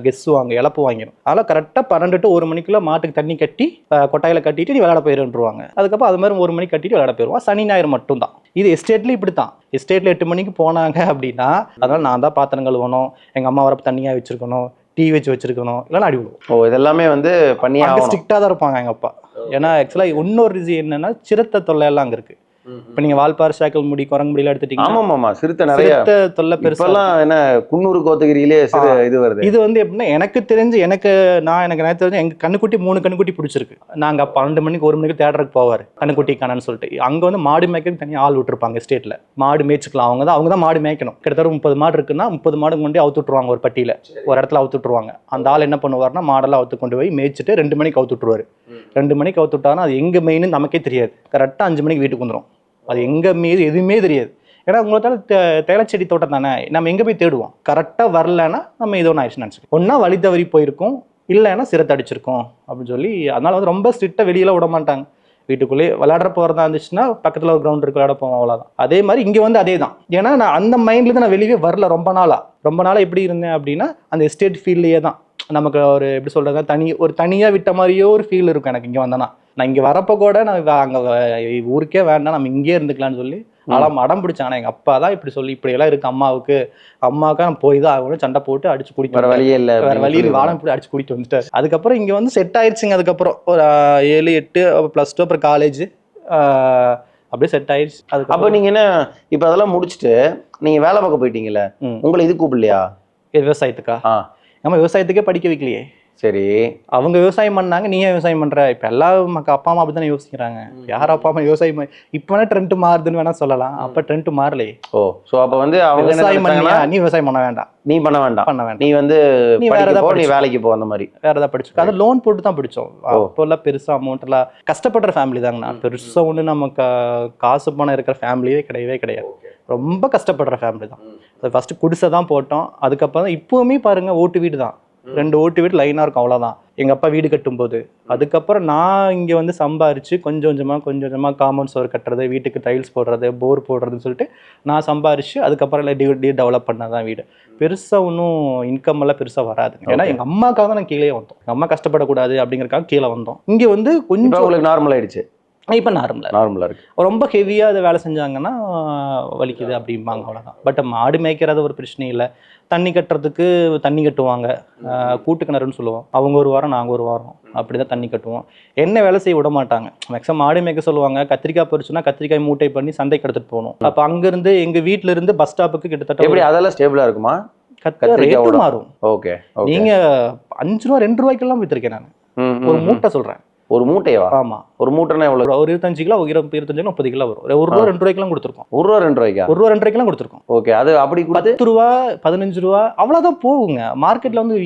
கெஸ்ஸுவாங்க, இழப்பு வாங்கிடும். அதனால் கரெக்டாக 12 to 1 மணிக்குள்ள மாட்டுக்கு தண்ணி கட்டி கொட்டாயில் கட்டிட்டு நீ விளையாட போயிடுன்றுவாங்க. அதுக்கப்புறம் அது மாதிரி 1 மணிக்கு கட்டிட்டு விளையாட போயிடுவோம். சனி ஞாயிறு மட்டும் தான். இது எஸ்டேட்லேயும் இப்படி தான். எஸ்டேட்டில் 8 மணிக்கு போனாங்க அப்படின்னா அதனால் நான் தான் பாத்திரம் கழுவணும், எங்கள் அம்மா வரப்போ தண்ணியாக வச்சுருக்கணும், டீ வச்சிருக்கணும், இல்லைன்னா அடி விடுவோம். ஓ, இதெல்லாமே வந்து பண்ணி ஸ்ட்ரிக்டாக தான் இருப்பாங்க எங்கள் அப்பா. ஏன்னா ஆக்சுவலாக இன்னொரு ரீசன் என்னன்னா சிறுத்தை தொல்லை எல்லாம் அங்கே இருக்கு. இப்ப நீங்க வால்பாறை சாக்கல் முடி குரங்கு முடியல எடுத்துட்டீங்கன்னா ஆமாமா சிறுத்தை நிறைய தொல்லை பெருசெல்லாம் என்ன குன்னூர் கோத்தகிரியிலே இது வருது. இது வந்து எப்படின்னா எனக்கு தெரிஞ்சு எனக்கு தெரிஞ்சு எங்க கண்ணுக்குட்டி 3 கண்ணுக்குட்டி பிடிச்சிருக்கு. நாங்க 12 மணிக்கு 1 மணிக்கு தேட்டருக்கு போவாரு கண்ணுக்குட்டி காணன்னு சொல்லிட்டு. அங்க வந்து மாடு மேய்க்கிறது தனியாக ஆள் விட்டுருப்பாங்க ஸ்டேட்ல. மாடு மேய்ச்சிக்கலாம். அவங்க தான் மாடு மேய்க்கணும். கிட்டத்தட்ட 30 மாடு இருக்குன்னா 30 மாடு கொண்டு அவுத்து விட்டுருவாங்க. ஒரு பட்டியில ஒரு இடத்துல அவுத்து விட்டுருவாங்க. அந்த ஆள் என்ன பண்ணுவாருன்னா மாடெல்லாம் அவுத்து கொண்டு போய் மேய்ச்சிட்டு 2 மணிக்கு அவுத்து விட்டுருவாரு. 2 மணிக்கு அவுத்து விட்டாருன்னா அது எங்க மெயின்னு நமக்கே தெரியாது. கரெக்டா 5 மணிக்கு வீட்டுக்கு வந்துடும். அது எங்க மீது எதுவுமே தெரியாது. ஏன்னா உங்களால தேயிலைச்செடி தோட்டம் தானே, நம்ம எங்க போய் தேடுவோம். கரெக்டா வரலன்னா நம்ம ஏதோ ஒன்று ஆயிடுச்சுன்னு நினச்சிக்கோம். ஒன்னா வழி தவறி போயிருக்கோம், இல்லைன்னா சிரத்தை அடிச்சிருக்கோம் அப்படின்னு சொல்லி. அதனால வந்து ரொம்ப ஸ்ட்ரிக்டா வெளியில விட மாட்டாங்க. வீட்டுக்குள்ளேயே விளையாடுற போகிறதா இருந்துச்சுன்னா பக்கத்தில் ஒரு கிரவுண்ட் இருக்கு, விளையாட போவோம், அவ்வளோதான். அதே மாதிரி இங்கே வந்து அதே தான். ஏன்னா நான் அந்த மைண்ட்லேருந்து நான் வெளியே வரல ரொம்ப நாளாக எப்படி இருந்தேன் அப்படின்னா அந்த எஸ்டேட் ஃபீல்ட்லேயே தான். நமக்கு ஒரு எப்படி சொல்கிறது, ஒரு தனியாக விட்ட மாதிரியோ ஒரு ஃபீல் இருக்கும் எனக்கு இங்கே வந்தேன்னா. நான் இங்கே வரப்போ கூட நான் அங்கே ஊருக்கே வேண்டாம், நம்ம இங்கே இருந்துக்கலாம்னு சொல்லி அடம் பிடிச்சேன். ஆனால் எங்கள் அப்பா தான் இப்படி சொல்லி இப்படியெல்லாம் இருக்குது அம்மாவுக்கு நான் போய் தான் ஆகணும், சண்டை போட்டு அடிச்சு குடிக்க வேறு வழியே இல்லை, வேறு வழியில் வாழை போட்டு அடிச்சு குடிக்க வந்துட்டார். அதுக்கப்புறம் இங்கே வந்து செட் ஆயிடுச்சுங்க. அதுக்கப்புறம் ஒரு 7, 8 +2 அப்புறம் காலேஜ் அப்படியே செட் ஆயிடுச்சு. அதுக்கு அப்ப நீங்க என்ன இப்ப அதெல்லாம் முடிச்சுட்டு நீங்க வேலை பார்க்க போயிட்டீங்கல்ல, உங்களை இது கூப்பிடலையா? விவசாயத்துக்கா? நம்ம விவசாயத்துக்கே படிக்க வைக்கலையே. சரி, அவங்க விவசாயம் பண்ணாங்க, நீ ஏன் விவசாயம் பண்ற? இப்ப எல்லா அப்பா அம்மா அப்படித்தானே யோசிக்கிறாங்க. யார் அப்பா அம்மா விவசாயம் இப்ப வேணா ட்ரெண்ட் மாறுதுன்னு வேணா சொல்லலாம். அப்ப ட்ரெண்ட் மாறலையே. சோ அப்ப வந்து அவங்க விவசாயம் பண்ணியா, நீ விவசாயம் பண்ண வேண்டாம், நீ பண்ண வேண்டாம், நீ வந்து நீ வேற ஏதாவது நீ வேலைக்கு போ, அந்த மாதிரி வேற ஏதாவது படிச்சு. அது லோன் போட்டு தான் படிச்சோம். அப்போ எல்லாம் பெருசா அமௌண்ட் எல்லாம் கஷ்டப்படுற ஃபேமிலி தாங்கண்ணா. பெருசா ஒண்ணு நமக்கு காசு பணம் இருக்கிற ஃபேமிலியே கிடையவே கிடையாது. ரொம்ப கஷ்டப்படுற ஃபேமிலி தான். ஃபர்ஸ்ட் குடிசை தான் போட்டோம். அதுக்கப்புறம் இப்பவுமே பாருங்க ஓட்டு வீடு தான், 2 ஓட்டு வீடு லைனா இருக்கும், அவ்வளவுதான். எங்க அப்பா வீடு கட்டும் போது அதுக்கப்புறம் நான் இங்க வந்து சம்பாரிச்சு கொஞ்சம் கொஞ்சமா காம்பவுண்ட் சுவர் கட்டுறது, வீட்டுக்கு டைல்ஸ் போடுறது, போர் போடுறதுன்னு சொல்லிட்டு நான் சம்பாரிச்சு அதுக்கப்புறம் டெவலப் பண்ணதான் வீடு. பெருசா ஒன்றும் இன்கம் எல்லாம் பெருசா வராது. ஏன்னா எங்க அம்மாக்காக தான் நான் கீழே வந்தோம். எங்க அம்மா கஷ்டப்படக்கூடாது அப்படிங்கறதுக்காக கீழே வந்தோம். இங்க வந்து கொஞ்சம் உங்களுக்கு நார்மல் ஆயிடுச்சு. இப்போ நார்மலா இருக்கு. ரொம்ப ஹெவியா அதை வேலை செஞ்சாங்கன்னா வலிக்குது அப்படிம்பாங்க, அவ்வளவுதான். பட் மாடு மேய்க்கிறது ஒரு பிரச்சனை இல்லை. தண்ணி கட்டுறதுக்கு தண்ணி கட்டுவாங்க, கூட்டு கிணறுன்னு சொல்லுவோம். அவங்க ஒரு வாரம் நாங்கள் ஒரு வாரம் அப்படிதான் தண்ணி கட்டுவோம். என்ன வேலை செய்ய விட மாட்டாங்க. மேக்ஸிமம் மாடு மேய்க்க சொல்லுவாங்க. கத்திரிக்காய் பறிச்சுன்னா கத்திரிக்காய் மூட்டை பண்ணி சந்தைக்கு எடுத்துட்டு போகணும். அப்போ அங்கிருந்து எங்க வீட்டுல இருந்து பஸ் ஸ்டாப்புக்கு கிட்டத்தட்ட எப்படி அதெல்லாம் ஸ்டேபிளா இருக்குமா? ரேட்டு மாறும். ஓகே, நீங்க 5 ரூபா 2 ரூபாய்க்கெல்லாம் வித்திருக்கேன் நான். ஒரு மூட்டை சொல்றேன். ஒரு மூட்டையவா? ஆமா, ஒரு மூட்டைனா எவ்வளவு? ஒரு 25 கிலோ, 25 கிலோ, 30 கிலோ வரும். 1 ரூபா 2 ரூபாய்க்கெல்லாம் கொடுத்துருக்கோம். 1 ரூபா 2 ரூபாய்க்கா? 1 ரூபா 2 ரூபாய்க்கெல்லாம் கொடுத்துருக்கோம். ஓகே, அது அப்படி 10 ரூபா 15 ரூபா அவ்வளவுதான் போகுங்க. மார்க்கெட்ல வந்து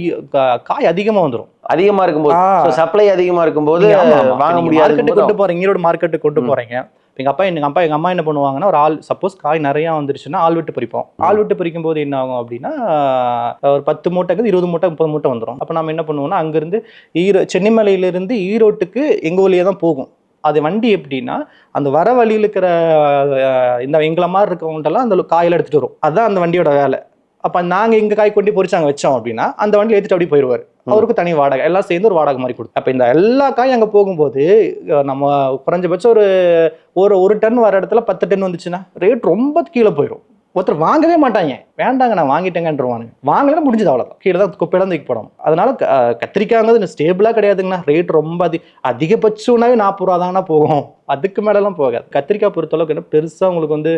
காய் அதிகமா வந்துடும். அதிகமா இருக்கும்போது, சப்ளை அதிகமா இருக்கும்போது வாங்க முடியாது. கொண்டு போறீங்க, ஈரோடு மார்க்கெட்டுக்கு கொண்டு போறீங்க. எங்க அம்மா என்ன பண்ணுவாங்கன்னா, ஒரு ஆள் சப்போஸ் காய் நிறைய வந்துருச்சுன்னா ஆள் விட்டு பறிப்போம். ஆள் விட்டு பறிக்கும் போது என்ன ஆகும் அப்படின்னா, ஒரு 10 மூட்டைக்கு 20 மூட்டை 30 மூட்டை வந்துடும். அப்ப நம்ம என்ன பண்ணுவோம்னா, அங்கிருந்து சென்னிமலையிலிருந்து ஈரோட்டுக்கு எங்க வழியே தான் போகும். அது வண்டி எப்படின்னா, அந்த வர வழியில் இருக்கிற இந்த எங்களை மாதிரி இருக்கவங்கள்ட்டெல்லாம் அந்த காயில எடுத்துட்டு வரும். அதுதான் அந்த வண்டியோட வேலை. அப்ப நாங்க எங்க காய் கொண்டு பொறிச்சாங்க வச்சோம் அப்படின்னா அந்த வண்டியில் ஏற்றிட்டு அப்படி போயிடுவார். அவருக்கு தனி வாடகை, எல்லாம் சேர்ந்து ஒரு வாடகை மாதிரி கொடுக்கும். அப்ப இந்த எல்லா காயும் அங்க போகும்போது நம்ம குறைஞ்சபட்சம் ஒரு டன் வர இடத்துல 10 டன் வந்துச்சுன்னா ரேட் ரொம்ப கீழே போயிடும். ஒருத்தர் வாங்கவே மாட்டாங்க, வேண்டாங்க நான் வாங்கிட்டேங்கன்றவானுங்க. வாங்கலாம் முடிஞ்சது, அவ்வளோதான். கீழே தான் குப்பையெல்லாம் தூக்கி போடும். அதனால கத்திரிக்காய்ங்கிறது ஸ்டேபிளா கிடையாதுங்கண்ணா. ரேட் ரொம்ப அதிகபட்சம்னாவே 40 ரூபா தாங்கண்ணா போகும், அதுக்கு மேலெல்லாம் போகாது. கத்திரிக்காய் பொறுத்தளவுக்கு என்ன பெருசா உங்களுக்கு வந்து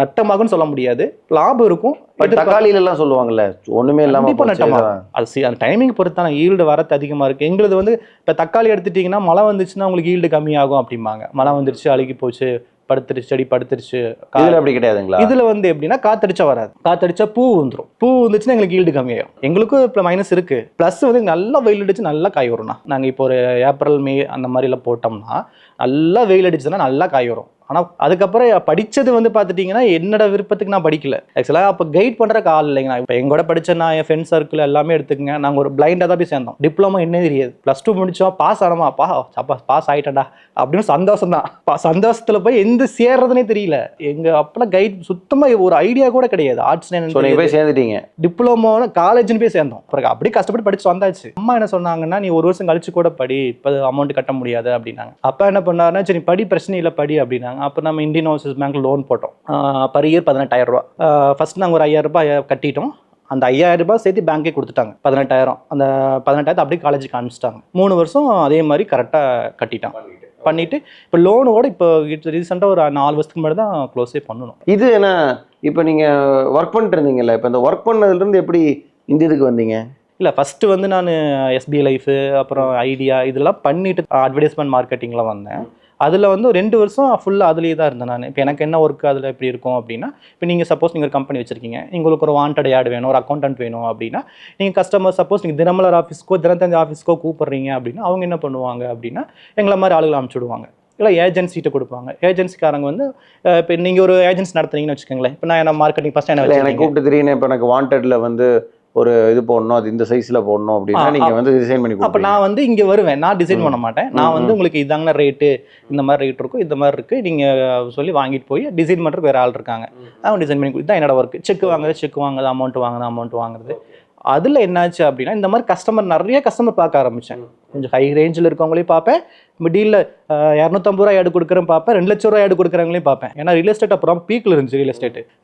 நட்டமாகுன்னு சொல்ல முடியாது, லாபம் இருக்கும். தக்காளியில எல்லாம் சொல்லுவாங்கல்ல ஒண்ணுமே இல்லாம நட்டமாகும். அது அந்த டைமிங் பொறுத்தான ஈல்டு வரது அதிகமா இருக்கு. எங்களுது வந்து இப்ப தக்காளி எடுத்துட்டீங்கன்னா மழை வந்துச்சுன்னா உங்களுக்கு ஈல்டு கம்மியாகும் அப்படிம்பாங்க. மழை வந்துருச்சு, அழுகி போச்சு, படுத்துருச்சு, செடி படுத்துருச்சு. இதுல அப்படி கிடையாதுங்களா? இதுல வந்து எப்படின்னா காத்தடிச்சா வராது. காத்தடிச்சா பூ வந்துடும். பூ வந்துச்சுன்னா எங்களுக்கு ஈல்டு கம்மியாகும். எங்களுக்கும் இப்போ மைனஸ் இருக்கு. பிளஸ் வந்து நல்லா வெயில் அடிச்சு நல்லா காய் வரும்னா. நாங்க இப்போ ஒரு ஏப்ரல் மே அந்த மாதிரி எல்லாம் போட்டோம்னா நல்லா வெயில் அடிச்சுன்னா நல்லா காய் வரும். ஆனால் அதுக்கப்புறம் படித்தது வந்து பார்த்துட்டிங்கன்னா என்னோட விருப்பத்துக்கு நான் படிக்கல. ஆக்சுவலாக அப்போ கைட் பண்ணுறக்கு ஆள் இல்லைங்கண்ணா. இப்போ எங்கூட படித்த நான் என் ஃப்ரெண்ட் சர்க்கிள் எல்லாமே எடுத்துக்கங்க, நாங்கள் ஒரு பிளைண்டாக தான் போய் சேர்ந்தோம். டிப்ளமோ என்ன தெரியாது. +2 முடிச்சோம், பாஸ் ஆனோமா, பாஸ் ஆகிட்டடா அப்படின்னு சந்தோஷம் தான். சந்தோஷத்தில் போய் எந்த சேர்றதுனே தெரியல. எங்கள் அப்பெல்லாம் கைட் சுத்தமாக ஒரு ஐடியா கூட கிடையாது. ஆர்ட்ஸ் போய் சேர்ந்துட்டீங்க, டிப்ளமோ காலேஜ்னு போய் சேர்ந்தோம். அப்புறம் அப்படியே கஷ்டப்பட்டு படிச்சு வந்தாச்சு. அம்மா என்ன சொன்னாங்கன்னா, நீ 1 வருஷம் கழிச்சு கூட படி, இப்போ அமௌண்ட் கட்ட முடியாது அப்படின்னாங்க. அப்பா என்ன பண்ணாருன்னா, சரி படி, பிரச்சனை இல்லை படி அப்படின்னாங்க. அப்போ நம்ம இந்தியன் ஓவர்சீஸ் பேங்க்ல லோன் போட்டோம். பர் இயர் 18,000 ரூபா. ஃபர்ஸ்ட் நாங்கள் ஒரு 5,000 ரூபாய் கட்டிட்டோம். அந்த 5,000 ரூபாய் சேர்த்து பேங்கே கொடுத்துட்டாங்க 18,000. அந்த 18,000 அப்படியே காலேஜுக்கு அனுப்பிச்சிட்டாங்க. 3 வருஷம் அதே மாதிரி கரெக்டாக கட்டிட்டான். பண்ணிட்டு இப்போ லோனோட இப்போ ரீசெண்டாக ஒரு 4 வருஷத்துக்கு முன்னாடி தான் க்ளோஸே பண்ணணும். இது என்ன, இப்போ நீங்கள் ஒர்க் பண்ணிட்டு இருந்தீங்கல்ல, இப்போ இந்த ஒர்க் பண்ணதுலேருந்து எப்படி இந்த இதுக்கு வந்தீங்க? இல்லை, ஃபஸ்ட்டு வந்து நான் SBI லைஃபு, அப்புறம் ஐடியா இதெல்லாம் பண்ணிட்டு அட்வர்டைஸ்மெண்ட் மார்க்கெட்டிங்கில் வந்தேன். அதில் வந்து 2 வருஷம் ஃபுல்லாக அதுலேயே தான் இருந்தேன் நான். இப்போ எனக்கு என்ன ஒர்க் அதில் எப்படி இருக்கும் அப்படின்னா, இப்போ நீங்கள் சப்போஸ் நீங்கள் ஒரு கம்பெனி வச்சிருக்கீங்க, உங்களுக்கு ஒரு வாண்டட் ஆட் வேணும், ஒரு அக்கௌண்டன்ட் வேணும் அப்படின்னா, நீங்கள் கஸ்டமர் சப்போஸ் நீங்கள் தினமலர் ஆஃபீஸ்க்கோ தினத்தந்தி ஆஃபீஸ்க்கோ கூப்பிட்றீங்க அப்படின்னா அவங்க என்ன பண்ணுவாங்க அப்படின்னா எங்களை மாதிரி ஆளுகளை அனுப்பிச்சுடுவாங்க. இல்லை ஏஜென்சிட்ட கொடுப்பாங்க. ஏஜென்சிக்காரங்க வந்து இப்போ நீங்கள் ஒரு ஏஜென்சி நடத்துறீங்கன்னு வச்சுக்கோங்களேன். இப்போ நான் என்ன மார்க்கெட்டிங் ஃபஸ்ட் என்ன எனக்கு கூப்பிட்டு தெரியுங்க, இப்போ எனக்கு வாண்டட்ல வந்து ஒரு இது போடணும், அது இந்த சைஸ்ல போடணும் அப்படின்னா நீங்க வந்து டிசைன் பண்ணி. அப்ப நான் வந்து இங்க வருவேன், நான் டிசைன் பண்ண மாட்டேன். நான் வந்து உங்களுக்கு இதாங்க ரேட்டு, இந்த மாதிரி ரேட் இருக்கும், இந்த மாதிரி இருக்கு, நீங்க சொல்லி வாங்கிட்டு போய் டிசைன் பண்றதுக்கு வேற ஆள் இருக்காங்க, அவங்க டிசைன் பண்ணி கொடுத்தா என்னோட ஒர்க். செக் வாங்குறது, அமௌண்ட் வாங்குறது. அதுல என்னாச்சு அப்படின்னா, இந்த மாதிரி நிறைய கஸ்டமர் பார்க்க ஆரம்பிச்சேன். கொஞ்சம் ஹை ரேஞ்சில் இருக்கவங்களையும் பார்ப்பேன், மிடில் 250 ரூபா ஆடு கொடுக்குறேன் பார்ப்பேன், 2 லட்ச ரூபா ஆடு கொடுக்குறவங்களையும் பார்ப்பேன். ஏன்னா ரியல் எஸ்டேட் அப்புறம் பீக்கில் இருந்துச்சு.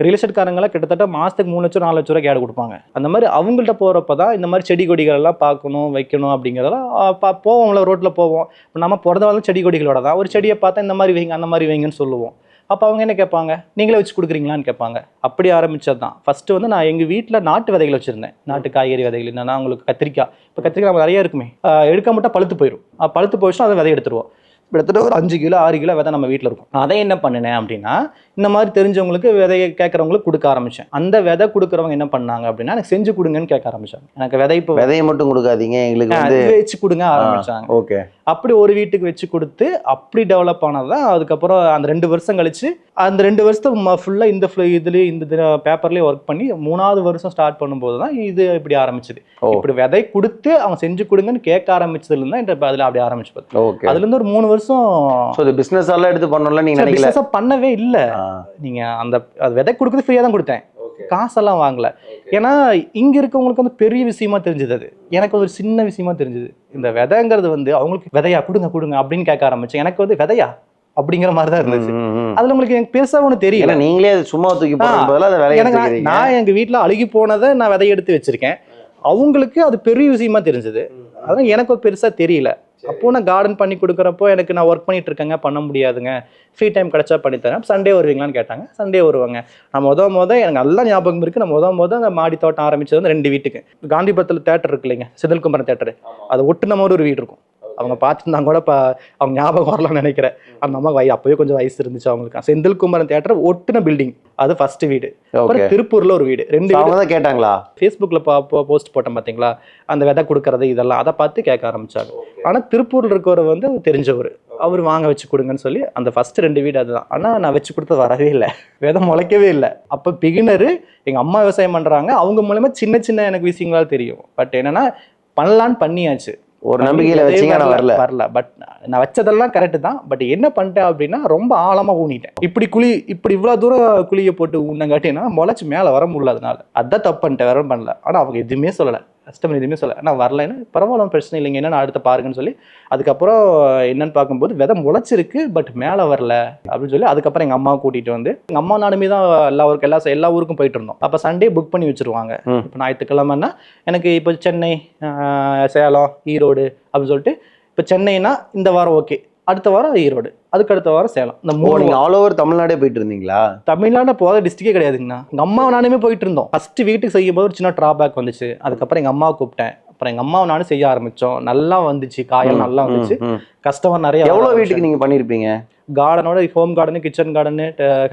ரியல் எஸ்டேட்காரங்களாம் கிட்டத்தட்ட மாதத்துக்கு 3 லட்சம் 4 லட்ச ரூபாய்க்கு ஆடு கொடுப்பாங்க. அந்த மாதிரி அவங்கள்ட்ட போகிறப்ப தான் இந்த மாதிரி செடி கொடிகள் எல்லாம் பார்க்கணும், வைக்கணும் அப்படிங்கிறதெல்லாம் போவோம்ல, ரோட்டில் போவோம். நம்ம பிறந்தவங்க செடி கொடிகளோட தான். ஒரு செடியை பார்த்தா இந்த மாதிரி வைங்க, அந்த மாதிரி வைங்கன்னு சொல்லுவோம். அப்போ அவங்க என்ன கேட்பாங்க, நீங்களே வச்சு கொடுக்குறீங்களான்னு கேட்பாங்க. அப்படி ஆரம்பிச்சது தான். ஃபஸ்ட்டு வந்து நான் எங்கள் வீட்டில் நாட்டு விதைகள் வச்சுருந்தேன். நாட்டு காய்கறி விதைகள். என்னன்னா உங்களுக்கு கத்திரிக்காய், இப்போ கத்திரிக்காய் நம்ம நிறைய இருக்குமே, எடுக்க மட்டும் பழுத்து போயிடும். பழுத்து போயிடுச்சுன்னா அதை விதை எடுத்துருவோம். கிட்டத்தட்ட ஒரு 5 கிலோ 6 கிலோ விதை நம்ம வீட்டில் இருக்கும். அதை என்ன பண்ணினேன் அப்படின்னா, இந்த மாதிரி தெரிஞ்சவங்களுக்கு விதையை கேட்குறவங்களுக்கு கொடுக்க ஆரம்பித்தேன். அந்த விதை கொடுக்குறவங்க என்ன பண்ணாங்க அப்படின்னா, எனக்கு செஞ்சு கொடுங்கன்னு கேட்க ஆரம்பிச்சாங்க. எனக்கு விதை இப்போ விதையை மட்டும் கொடுக்காதீங்க, எங்களுக்கு வந்து வச்சு கொடுங்க ஆரம்பிச்சாங்க. ஓகே. அப்படி ஒரு வீட்டுக்கு வச்சு கொடுத்து அப்படி டெவலப் ஆனது தான். அதுக்கப்புறம் அந்த 2 வருஷம் கழிச்சு, அந்த 2 வருஷத்தை ஃபுல்லாக இந்த இதுலேயே இந்த பேப்பர்லேயே ஒர்க் பண்ணி 3வது வருஷம் ஸ்டார்ட் பண்ணும்போது தான் இது இப்படி ஆரம்பிச்சது. இப்படி விதை கொடுத்து அவங்க செஞ்சு கொடுங்கன்னு கேட்க ஆரம்பிச்சதுல தான் அதில் அப்படி ஆரம்பிச்சு. அதுலேருந்து ஒரு 3 வருஷம் பிசினஸ் எல்லாம் எடுத்து பண்ணல. நீங்க பிசினஸ் பண்ணவே இல்லை. நீங்க அந்த விதை கொடுக்குறது ஃப்ரீயா தான் கொடுத்தேன், காசெல்லாம் வாங்கல. ஏன்னா இங்க இருக்கவங்களுக்கு வந்து பெரிய விஷயமா தெரிஞ்சது, அது எனக்கு ஒரு சின்ன விஷயமா தெரிஞ்சது. இந்த விதைங்கிறது வந்து அவங்களுக்கு விதையா கொடுங்க கொடுங்க அப்படின்னு கேட்க ஆரம்பிச்சேன். எனக்கு வந்து விதையா அப்படிங்கிற மாதிரி தான் இருந்துச்சு. அதுல உங்களுக்கு எனக்கு பெருசா ஒண்ணு தெரியல. நீங்களே சும்மா தூக்கி போடுறதுல நான் எங்க வீட்டுல அழுகி போனதை நான் விதை எடுத்து வச்சிருக்கேன். அவங்களுக்கு அது பெரிய விஷயமா தெரிஞ்சது. அதான் எனக்கு பெருசா தெரியல. அப்போ நான் கார்டன் பண்ணி கொடுக்குறப்போ எனக்கு நான் ஒர்க் பண்ணிட்டு இருக்கேங்க, பண்ண முடியாதுங்க, ஃப்ரீ டைம் கிடைச்சா பண்ணித்தரேன். சண்டே வருவீங்களான்னு கேட்டாங்க. சண்டே வருவாங்க. நான் எனக்கு நல்லா ஞாபகம் இருக்கு. நான் அந்த மாடி தோட்டம் ஆரம்பிச்சது வந்து 2 வீட்டுக்கு. காந்திபுரத்தில் தேட்டர் இருக்கு இல்லைங்க, செந்தில்குமரன் தேட்டரு, அது ஒட்டுன மாதிரி ஒரு வீடு இருக்கும். அவங்க பார்த்துருந்தாங்க கூட அவங்க ஞாபகம் வரலாம்னு நினைக்கிறேன். அந்த அம்மா அப்போயே கொஞ்சம் வயசு இருந்துச்சு அவங்களுக்கு. செந்தில்குமரன் தேட்டர் ஒட்டுன பில்டிங், அது ஃபர்ஸ்ட் வீடு. அப்புறம் திருப்பூர்ல ஒரு வீடு. 2 வீடு கேட்டாங்களா, ஃபேஸ்புக்ல போஸ்ட் போட்டேன் பார்த்தீங்களா, அந்த விதை கொடுக்கறது இதெல்லாம் அதை பார்த்து கேட்க ஆரம்பிச்சாங்க. ஆனா திருப்பூர்ல இருக்கவர் வந்து தெரிஞ்சவர், அவர் வாங்க வச்சு கொடுங்கன்னு சொல்லி அந்த ஃபர்ஸ்ட் 2 வீடு அதுதான். ஆனா நான் வச்சு கொடுத்தது வரவே இல்லை, விதை முளைக்கவே இல்லை. அப்ப பிகினரு எங்க அம்மா விவசாயம் பண்றாங்க, அவங்க மூலமா சின்ன சின்ன எனக்கு விஷயங்களால் தெரியும். பட் என்னன்னா பண்ணலான்னு பண்ணியாச்சு, ஒரு நம்பிக்கையில வச்சீங்க, வரல. பட் நான் வச்சதெல்லாம் கரெக்ட் தான். பட் என்ன பண்ணிட்டேன் அப்படின்னா, ரொம்ப ஆழமா ஊனிட்டேன். இப்படி இவ்வளவு தூரம் குழியை போட்டு ஊனங்காட்டினா முளைச்சு மேல வர முடியல. அதனால அதான் தப்பு பண்ணிட்டேன், வேற பண்ணல. ஆனா அவங்க எதுவுமே சொல்லலை, கஸ்டமர் எதுவுமே சொல்ல, நான் வரலைன்னு பரவாயில்ல பிரச்சனை இல்லைங்க, என்னன்னு அடுத்த பாருங்கன்னு சொல்லி அதுக்கப்புறம் என்னன்னு பார்க்கும்போது விதை முளைச்சிருக்கு, பட் மேலே வரல அப்படின்னு சொல்லி அதுக்கப்புறம் எங்கள் அம்மாவை கூட்டிகிட்டு வந்து, எங்கள் அம்மா நானுமே தான் எல்லா ஊருக்கும் போயிட்டு இருந்தோம். அப்போ சண்டே புக் பண்ணி வச்சுருவாங்க. இப்போ ஞாயிற்றுக்கிழமைன்னா எனக்கு இப்போ சென்னை, சேலம், ஈரோடு அப்படின்னு சொல்லிட்டு, இப்போ சென்னைனா இந்த வாரம் ஓகே, அடுத்த வாரம் ஈரோடு, அதுக்கு அடுத்த வாரம் சேலம். இந்த 3 ஆல் ஓவர் தமிழ்நாடே போயிட்டு இருந்தீங்களா? தமிழ்நாடு போகாத டிஸ்ட்ரிக்டே கிடையாதுங்கண்ணா. எங்க அம்மாவை நானுமே போயிட்டு இருந்தோம். ஃபர்ஸ்ட் வீட்டுக்கு செய்யும் போது ஒரு சின்ன டிராபேக் வந்துச்சு. அதுக்கப்புறம் எங்க அம்மாவை கூப்பிட்டேன். அப்புறம் எங்க அம்மாவை நானும் செய்ய ஆரம்பிச்சோம். நல்லா வந்துச்சு, காயம் நல்லா வந்துச்சு. கஸ்டமர் நிறைய. எவ்வளவு வீட்டுக்கு நீங்க பண்ணிருப்பீங்க? கார்டனோட home garden, kitchen garden,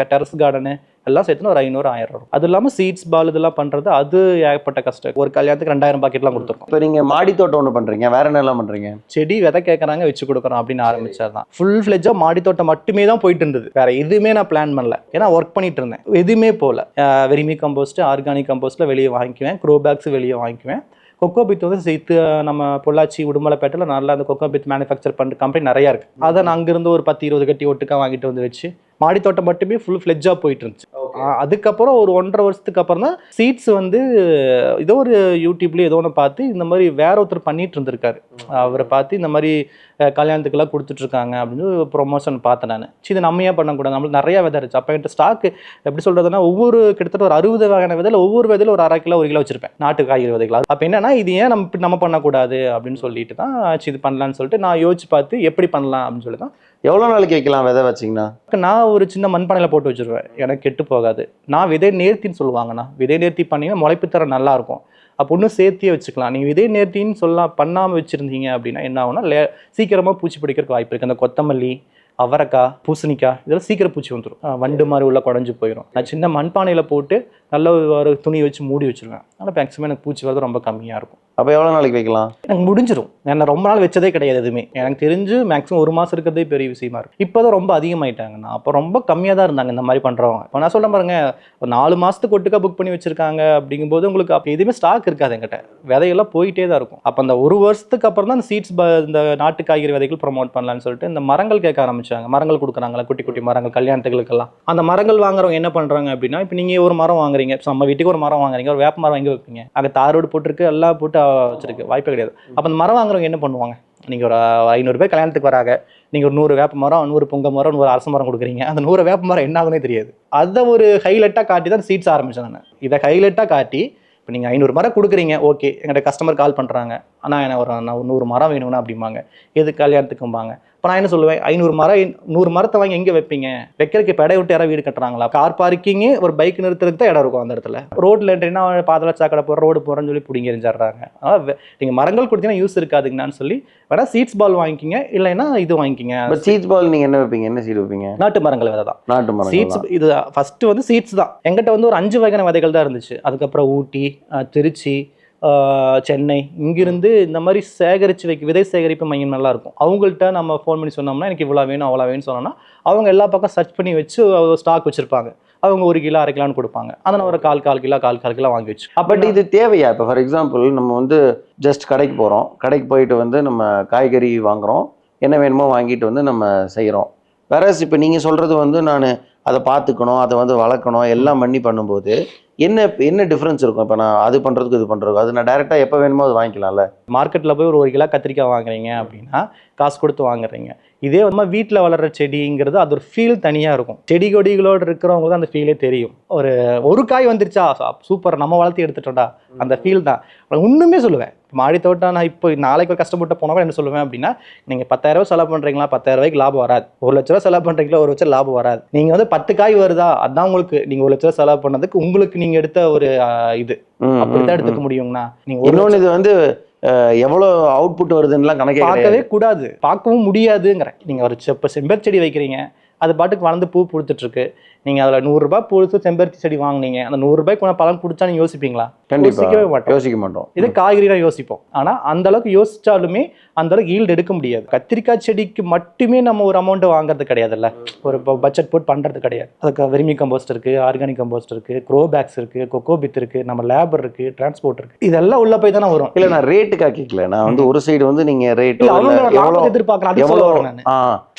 terrace garden எல்லாம் சேர்த்துன்னு ஒரு 500-1000 வரும். அது இல்லாமல் சீட்ஸ் பால் இதெல்லாம் பண்றது அது ஏகப்பட்ட கஷ்டம். ஒரு கல்யாணத்துக்கு 2000 பாக்கெட்லாம் கொடுத்துருக்கோம். இப்போ நீங்க மாடி தோட்டம் ஒன்று பண்றீங்க, வேற என்னெல்லாம் பண்றீங்க? செடி விதை கேட்கறாங்க, வச்சு கொடுக்குறோம் அப்படின்னு ஆரம்பிச்சதுதான். ஃபுல் ஃபிளெஜ்ஜா மாடி தோட்டம் மட்டுமே தான் போயிட்டு இருந்தது. வேற எதுவுமே நான் பிளான் பண்ணல, ஏன்னா ஒர்க் பண்ணிட்டு இருந்தேன். எதுவுமே போல. வெரிமி கம்போஸ்ட், ஆர்கானிக் கம்போஸ்ட்ல வெளியே வாங்கிக்குவேன், க்ரோ பேக்ஸ் வெளியே வாங்கிக்குவேன். கொக்கோபித் வந்து சேர்த்து நம்ம பொள்ளாச்சி உடுமலைப்பேட்டில் நல்லா அந்த கொக்கோபித் மேனுஃபேக்சர் பண்ணுற கம்பெனி நிறையா இருக்குது. அதை நான் அங்கேருந்து ஒரு 10-20 கட்டி ஒட்டுக்கா வாங்கிட்டு வந்து வச்சு மாடி தோட்டம் மட்டுமே ஃபுல் ஃப்ளெஜ்ஜாக போயிட்டு இருந்துச்சு. அதுக்கப்புறம் ஒரு 1.5 வருஷத்துக்கு அப்புறம் தான் சீட்ஸ் வந்து ஏதோ ஒரு யூடியூப்லேயே ஏதோ ஒன்று பார்த்து இந்த மாதிரி வேற ஒருத்தர் பண்ணிட்டு இருந்திருக்காரு. அவரை பார்த்து இந்த மாதிரி கல்யாணத்துக்கெல்லாம் கொடுத்துட்ருக்காங்க அப்படின்னு ப்ரொமோஷன் பார்த்தேன் நான். இது நம்ம ஏன் பண்ணக்கூடாது, நம்மளுக்கு நிறையா விதை இருந்துச்சு. அப்போ என்கிட்ட ஸ்டாக்கு எப்படி சொல்கிறதுனா, கிட்டத்தட்ட ஒரு 60 வகையான விதையில் ஒவ்வொரு விதையில் ஒரு 1/2 கிலோ 1 கிலோ வச்சிருப்பேன், நாட்டு காய்கறி விதைகள். அப்போ என்னன்னா, இது ஏன் நம்ம பண்ணக்கூடாது அப்படின்னு சொல்லிட்டு தான் இது பண்ணலான்னு சொல்லிட்டு நான் யோசிச்சு பார்த்து எப்படி பண்ணலாம் அப்படின்னு சொல்லி தான். எவ்வளோ நாளைக்கு வைக்கலாம் விதை வச்சிங்கன்னா? நான் ஒரு சின்ன மண்பானையில் போட்டு வச்சுருவேன், எனக்கு கெட்டு போகாது. நான் விதை நேர்த்தின்னு சொல்லுவாங்கண்ணா, விதை நேர்த்தி பண்ணிங்கன்னா முளைப்பு தர நல்லாயிருக்கும். அப்போ ஒன்றும் சேர்த்தியே வச்சுக்கலாம். நீங்கள் விதை நேர்த்தின்னு பண்ணாமல் வச்சுருந்தீங்க அப்படின்னா என்ன ஆகும்னா, சீக்கிரமாக பூச்சி பிடிக்கிறதுக்கு வாய்ப்பு இருக்குது. அந்த கொத்தமல்லி, அவரைக்காய், பூசணிக்காய் இதெல்லாம் சீக்கிரம் பூச்சி வந்துடும், வண்டு மாதிரி உள்ள குடஞ்சி போயிடும். நான் சின்ன மண்பானையில் போட்டு நல்ல ஒரு துணியை வச்சு மூடி வச்சுருவேன். ஆனால் மேக்ஸிமம் எனக்கு பூச்சி வரது ரொம்ப கம்மியாக இருக்கும். அப்போ எவ்வளோ நாளைக்கு வைக்கலாம்? எனக்கு முடிஞ்சிடும். நான் ரொம்ப நாள் வச்சதே கிடையாது எதுவுமே. எனக்கு தெரிஞ்சு மேக்ஸிமம் 1 மாதம் இருக்கிறதே பெரிய விஷயமா இருக்கும். இப்போ தான் ரொம்ப அதிகமாயிட்டாங்கண்ணா. அப்போ ரொம்ப கம்மியாக தான் இருந்தாங்க இந்த மாதிரி பண்ணுறவங்க. இப்போ நான் சொல்கிறேன் பாருங்க, ஒரு 4 மாதத்துக்கு ஒட்டுக்கா புக் பண்ணி வச்சிருக்காங்க அப்படிங்கும்போது உங்களுக்கு அப்போ எதுவுமே ஸ்டாக் இருக்காது என்கிட்ட, விதையெல்லாம் போயிட்டே தான் இருக்கும். அப்போ அந்த 1 வருஷத்துக்கு அப்புறம் தான் இந்த சீட்ஸ் இந்த நாட்டு காய்கறி விதைகள் ப்ரொமோட் பண்ணலான்னு சொல்லிட்டு இந்த மரங்கள் கேட்க ஆரம்பிச்சாங்க. மரங்கள் கொடுக்குறாங்களா, குட்டி குட்டி மரங்கள் கல்யாணத்துகளுக்கெல்லாம். அந்த மரங்கள் வாங்குறவங்க என்ன பண்ணுறாங்க அப்படின்னா, இப்போ நீங்கள் ஒரு மரம் வாங்குறீங்க, நம்ம வீட்டுக்கு ஒரு மரம் வாங்குறீங்க, ஒரு வேப்ப மரம் வாங்கி வைப்பீங்க, அங்கே தாரோடு போட்டிருக்கு, எல்லாம் போட்டு வச்சிருக்கு, வாய்ப்பே கிடையாது. அப்போ அந்த மரம் வாங்குறவங்க என்ன பண்ணுவாங்க, நீங்கள் ஒரு 500 பேர் கல்யாணத்துக்கு வராங்க, நீங்கள் ஒரு 100 வேப்ப மரம், 100 புங்க மரம், 100 அரச மரம் கொடுக்குறீங்க. அந்த 100 வேப்ப மரம் என்ன ஆகுனே தெரியாது. அதை ஒரு ஹைலைட்டாக காட்டி தான் சீட்ஸ் ஆரம்பித்தேன் நான். இதை ஹைலைட்டாக காட்டி இப்போ நீங்கள் 500 மரம் கொடுக்குறீங்க, ஓகே, எங்கிட்ட கஸ்டமர் கால் பண்ணுறாங்க, ஆனால் எனக்கு ஒரு 100 மரம் வேணும்னா அப்படிம்பாங்க, எது கல்யாணத்துக்கும்பாங்க. இப்போ நான் என்ன சொல்லுவேன், 500 மரம் 100 மரத்தை வாங்கி எங்கே வைப்பீங்க? வைக்கிறதுக்கு இப்போ இடம் விட்டு யாராவது வீடு கட்டுறாங்களா? கார் பார்க்கிங்கு ஒரு பைக் நிறுத்துறதுக்கு தான் இடம் இருக்கும் அந்த இடத்துல. ரோட்டில் என்றைனா பாதள சாக்கடை போகிற ரோடு போகிறேன்னு சொல்லி பிடிங்கி எரிஞ்சிடுறாங்க. அதனால் நீங்கள் மரங்கள் கொடுத்தீங்கன்னா யூஸ் இருக்காதுங்கன்னு சொல்லி வேணா சீட்ஸ் பால் வாங்கிக்கிங்க, இல்லைன்னா இது வாங்கிக்கிங்க. சீட்ஸ் பால் நீங்கள் என்ன வைப்பீங்க? என்ன சீட் வைப்பீங்க? நாட்டு மரங்கள் விதை தான். நாட்டு மரம் சீட்ஸ் இது ஃபர்ஸ்ட் வந்து சீட்ஸ் தான். எங்கிட்ட வந்து ஒரு 5 வகையான விதைகள் தான் இருந்துச்சு. அதுக்கப்புறம் ஊட்டி, திருச்சி, சென்னை, இங்கிருந்து இந்த மாதிரி சேகரித்து விதை சேகரிப்பு மையம் நல்லா இருக்கும். அவங்கள்ட்ட நம்ம ஃபோன் பண்ணி சொன்னோம்னா எனக்கு இவ்வளோ வேணும் அவ்வளோ வேணும்னு சொன்னோம்னா அவங்க எல்லா பக்கம் சர்ச் பண்ணி வச்சு ஸ்டாக் வச்சுருப்பாங்க. அவங்க 1 கிலோ 1/2 கிலோன்னு கொடுப்பாங்க. அதை நான் ஒரு 1/4 கிலோ வாங்கி வச்சு. பட் இது தேவையா? இப்போ ஃபார் எக்ஸாம்பிள் நம்ம வந்து ஜஸ்ட் கடைக்கு போகிறோம், கடைக்கு போயிட்டு வந்து நம்ம காய்கறி வாங்குகிறோம், என்ன வேணுமோ வாங்கிட்டு வந்து நம்ம செய்கிறோம். வேற இப்போ நீங்கள் சொல்கிறது வந்து நான் அதை பார்த்துக்கணும், அதை வந்து வளர்க்கணும், எல்லாம் பண்ணி பண்ணும்போது என்ன டிஃப்ரென்ஸ் இருக்கும்? இப்போ நான் அது பண்ணுறதுக்கு இது பண்ணுறதுக்கு அது நான் டேரெக்டாக எப்போ வேணுமோ அது வாங்கிக்கலாம்ல. மார்க்கெட்டில் போய் ஒரு 1 கிலோ கத்திரிக்காய் வாங்குறீங்க அப்படின்னா காசு கொடுத்து வாங்குறீங்க. இதே வந்து வீட்டில் வளர்கிற செடிங்கிறது அது ஒரு ஃபீல் தனியாக இருக்கும். செடி கொடிகளோடு இருக்கிறவங்க தான் அந்த ஃபீலே தெரியும். ஒரு காய் வந்துருச்சா சூப்பர், நம்ம வளர்த்து எடுத்துட்டோம்டா, அந்த ஃபீல் தான். ஒன்றுமே சொல்லுவேன், மாடி தோட்டம் நான் இப்போ நாளைக்கு கஷ்டப்பட்டு போனவங்க என்ன சொல்லுவேன் அப்படின்னா, நீங்கள் 10,000 ரூபா செலவு பண்ணுறீங்களா, 10,000 ரூபாய்க்கு லாபம் வராது. 1 லட்ச ரூபா செலவு பண்ணுறீங்களா, 1 லட்சம் லாபம் வராது. நீங்கள் வந்து 10 காய் வருதா, அதான் உங்களுக்கு, நீங்கள் 1 லட்ச ரூபா செலவு பண்ணதுக்கு உங்களுக்கு நீங்கள் எடுத்த ஒரு இது அப்படித்தான் எடுத்துக்க முடியுங்கண்ணா. நீங்கள் இன்னொன்று இது வந்து எவ்வளோ அவுட்புட் வருதுன்னா கணக்கே பார்க்கவே கூடாது, பார்க்கவும் முடியாதுங்கிறேன். நீங்கள் ஒரு செம்பருத்தி செடி வைக்கிறீங்க, அது பாட்டுக்கு வளர்ந்து பூ கொடுத்துட்டு இருக்கு. நீங்கள் அதில் 100 ரூபாய் கொடுத்து செம்பருத்தி செடி வாங்கினீங்க, அந்த 100 ரூபாய்க்கு பலன் பிடிச்சா நீங்கள் யோசிப்பீங்களா? யோசிக்க மாட்டோம். இது காய்கறிலாம் யோசிப்போம். ஆனால் அந்த அளவுக்கு யோசிச்சாலுமே அந்த அளவுக்கு ஈல்டு எடுக்க முடியாது. கத்திரிக்காய் செடிக்கு மட்டுமே நம்ம ஒரு அமௌண்ட் வாங்குறது கிடையாதுல்ல, ஒரு பட்ஜெட் போட்டு பண்ணுறது கிடையாது. அதுக்கு வெர்மி கம்போஸ்ட் இருக்குது, ஆர்கானிக் கம்போஸ்ட் இருக்குது, க்ரோ பேக்ஸ் இருக்குது, கொக்கோபித் இருக்குது, நம்ம லேபர் இருக்குது, டிரான்ஸ்போர்ட் இருக்குது, இதெல்லாம் உள்ள போய் தானே வரும். இல்லை நான் ரேட்டுக்காக கேட்கல, நான் வந்து ஒரு சைடு வந்து நீங்கள் ரேட் எதிர்பார்க்குறேன்.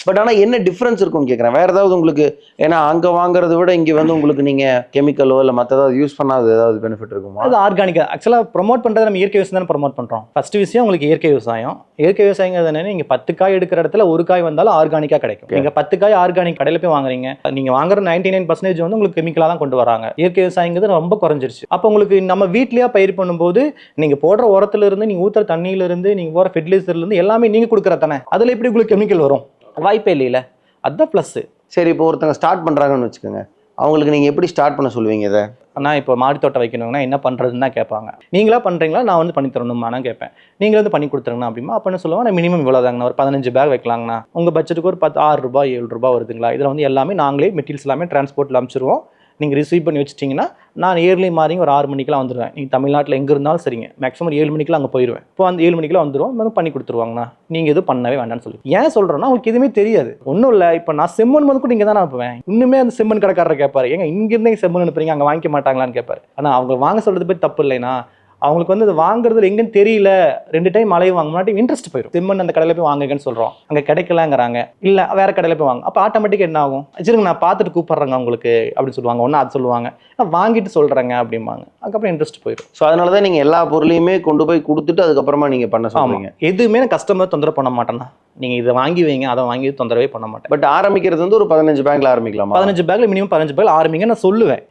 பட் ஆனால் என்ன டிஃப்ரென்ஸ் இருக்கும்னு கேட்குறேன். வேறு ஏதாவது உங்களுக்கு, ஏன்னா அங்கே வாங்குறத விட இங்கே வந்து உங்களுக்கு நீங்கள் கெமிக்கலோ இல்லை மற்ற ஏதாவது யூஸ் பண்ணாத ஏதாவது பெனிஃபிட் இருக்குமா? அது ஆர்கானிக்காக ஆக்சுவலாக ப்ரொமோட் பண்ணுறது நம்ம இயற்கை விவசாயம் தானே ப்ரொமோட் பண்ணுறோம். ஃபர்ஸ்ட் விஷயம் உங்களுக்கு இயற்கை விவசாயம். இயற்கை விவசாயங்கிறது என்னன்னா, நீங்கள் 10 காய் எடுக்கிற இடத்துல 1 காய் வந்தாலும் ஆர்கானிக்காக கிடைக்கும். நீங்கள் 10 காய் ஆர்கானிக் கடையில் போய் வாங்குறீங்க, நீங்கள் வாங்குற 99% வந்து உங்களுக்கு கெமிக்கலாக தான் கொண்டு வராங்க. இயற்கை விவசாயங்கிறது ரொம்ப குறைஞ்சிருச்சு. அப்போ உங்களுக்கு நம்ம வீட்லேயே பயிர் பண்ணும்போது நீங்கள் போடுற உரத்துலேருந்து, நீங்கள் ஊற்றுற தண்ணியிலிருந்து, நீங்கள் போகிற ஃபெர்டிலைசர்லேருந்து எல்லாமே நீங்கள் கொடுக்குற தானே, அதில் எப்படி உங்களுக்கு கெமிக்கல் வரும்? வாய்ப்பே இல்லையில, அதுதான் ப்ளஸ். சரி, இப்போ ஒருத்தங்க ஸ்டார்ட் பண்ணுறாங்கன்னு வச்சுக்கோங்க, அவங்களுக்கு நீங்கள் எப்படி ஸ்டார்ட் பண்ண சொல்லுவீங்க இதை? ஆனால் இப்போ மாடி தோட்டம் வைக்கணுங்கன்னா என்ன பண்ணுறதுன்னு தான் கேட்பாங்க. நீங்களா பண்ணுறீங்களா, நான் வந்து பண்ணி தரணுமானா கேட்பேன். நீங்களே வந்து பண்ணி கொடுத்துருங்கண்ணா அப்படின்னா அப்படின்னு சொல்லுவாங்க. நான் மினிமம் இவ்வளோ தாங்கண்ணா, ஒரு 15 பேக் வைக்கலாங்கண்ணா, உங்கள் பட்ஜெட்டுக்கு ஒரு 6 ரூபாய் 7 ரூபாய் வருதுங்களா, இதில் வந்து எல்லாமே நாங்களே மெட்டீரியல்ஸ் எல்லாமே டிரான்ஸ்போர்ட்டில் அனுப்பிச்சிருவோம். நீங்கள் ரிசீவ் பண்ணி வச்சிட்டிங்கன்னா நான் இயர்லி மார்னிங் ஒரு 6 மணிக்கெலாம் வந்துடுவேன். நீங்கள் தமிழ்நாட்டில் எங்கே இருந்தாலும் சரிங்க, மேக்ஸிமம் 7 மணிக்கெலாம் அங்கே போயிடுவேன். இப்போ அந்த 7 மணிக்கெலாம் வந்துடும், வந்து பண்ணி கொடுத்துருவாங்கண்ணா, நீங்கள் எதுவும் பண்ணவே வேண்டாம்னு சொல்லி. ஏன் சொல்கிறேன்னா, உங்களுக்கு எதுவுமே தெரியாது. ஒன்றும் இல்லை, இப்போ நான் செம்மண் வந்து கூட இங்கே தான் அனுப்புவேன். இன்னுமே அந்த செம்மண் கடைக்காரரை கேட்பாரு, ஏங்க இங்கேருந்தே செம்மண் அனுப்புறீங்க, அங்கே வாங்கிக்க மாட்டாங்களான்னு கேட்பாரு. ஆனால் அவங்க வாங்க சொல்கிறது போய் தப்பு இல்லைனா, அவங்களுக்கு வந்து அது வாங்குறதுல எங்கன்னு தெரியல, 2 டைம் மழை வாங்க முன்னாடி இன்ட்ரெஸ்ட் போயிடும். செம்மண் அந்த கடையில் போய் வாங்குங்கன்னு சொல்கிறோம், அங்கே கிடைக்கலங்கிறாங்க, இல்லை வேற கடையில் போய் வாங்க. அப்போ ஆட்டோமேட்டிக்காக என்ன ஆகும், சரிங்க நான் பார்த்துட்டு கூப்பிட்றேங்க உங்களுக்கு அப்படின்னு சொல்லுவாங்க. ஒன்று அது சொல்லுவாங்க, நான் வாங்கிட்டு சொல்கிறேங்க அப்படிம்பாங்க. அதுக்கப்புறம் இன்ட்ரெஸ்ட் போயிடும். ஸோ அதனால தான் நீங்கள் எல்லா பொருளையுமே கொண்டு போய் கொடுத்துட்டு அதுக்கப்புறமா நீங்கள் பண்ண சொல்லுவீங்க. எதுவுமே நான் கஸ்டமர் தொந்தரவு பண்ண மாட்டேன்னா, நீங்கள் இதை வாங்கி வைங்க அதை வாங்கி தொந்தரவே பண்ண மாட்டேன். பட் ஆரம்பிக்கிறது வந்து ஒரு 15 பேக்ல ஆரம்பிக்கலாமா? 15 பேக்ல மினிமம் 15 பேக்ல ஆரம்பிங்க நான் சொல்லுவேன்.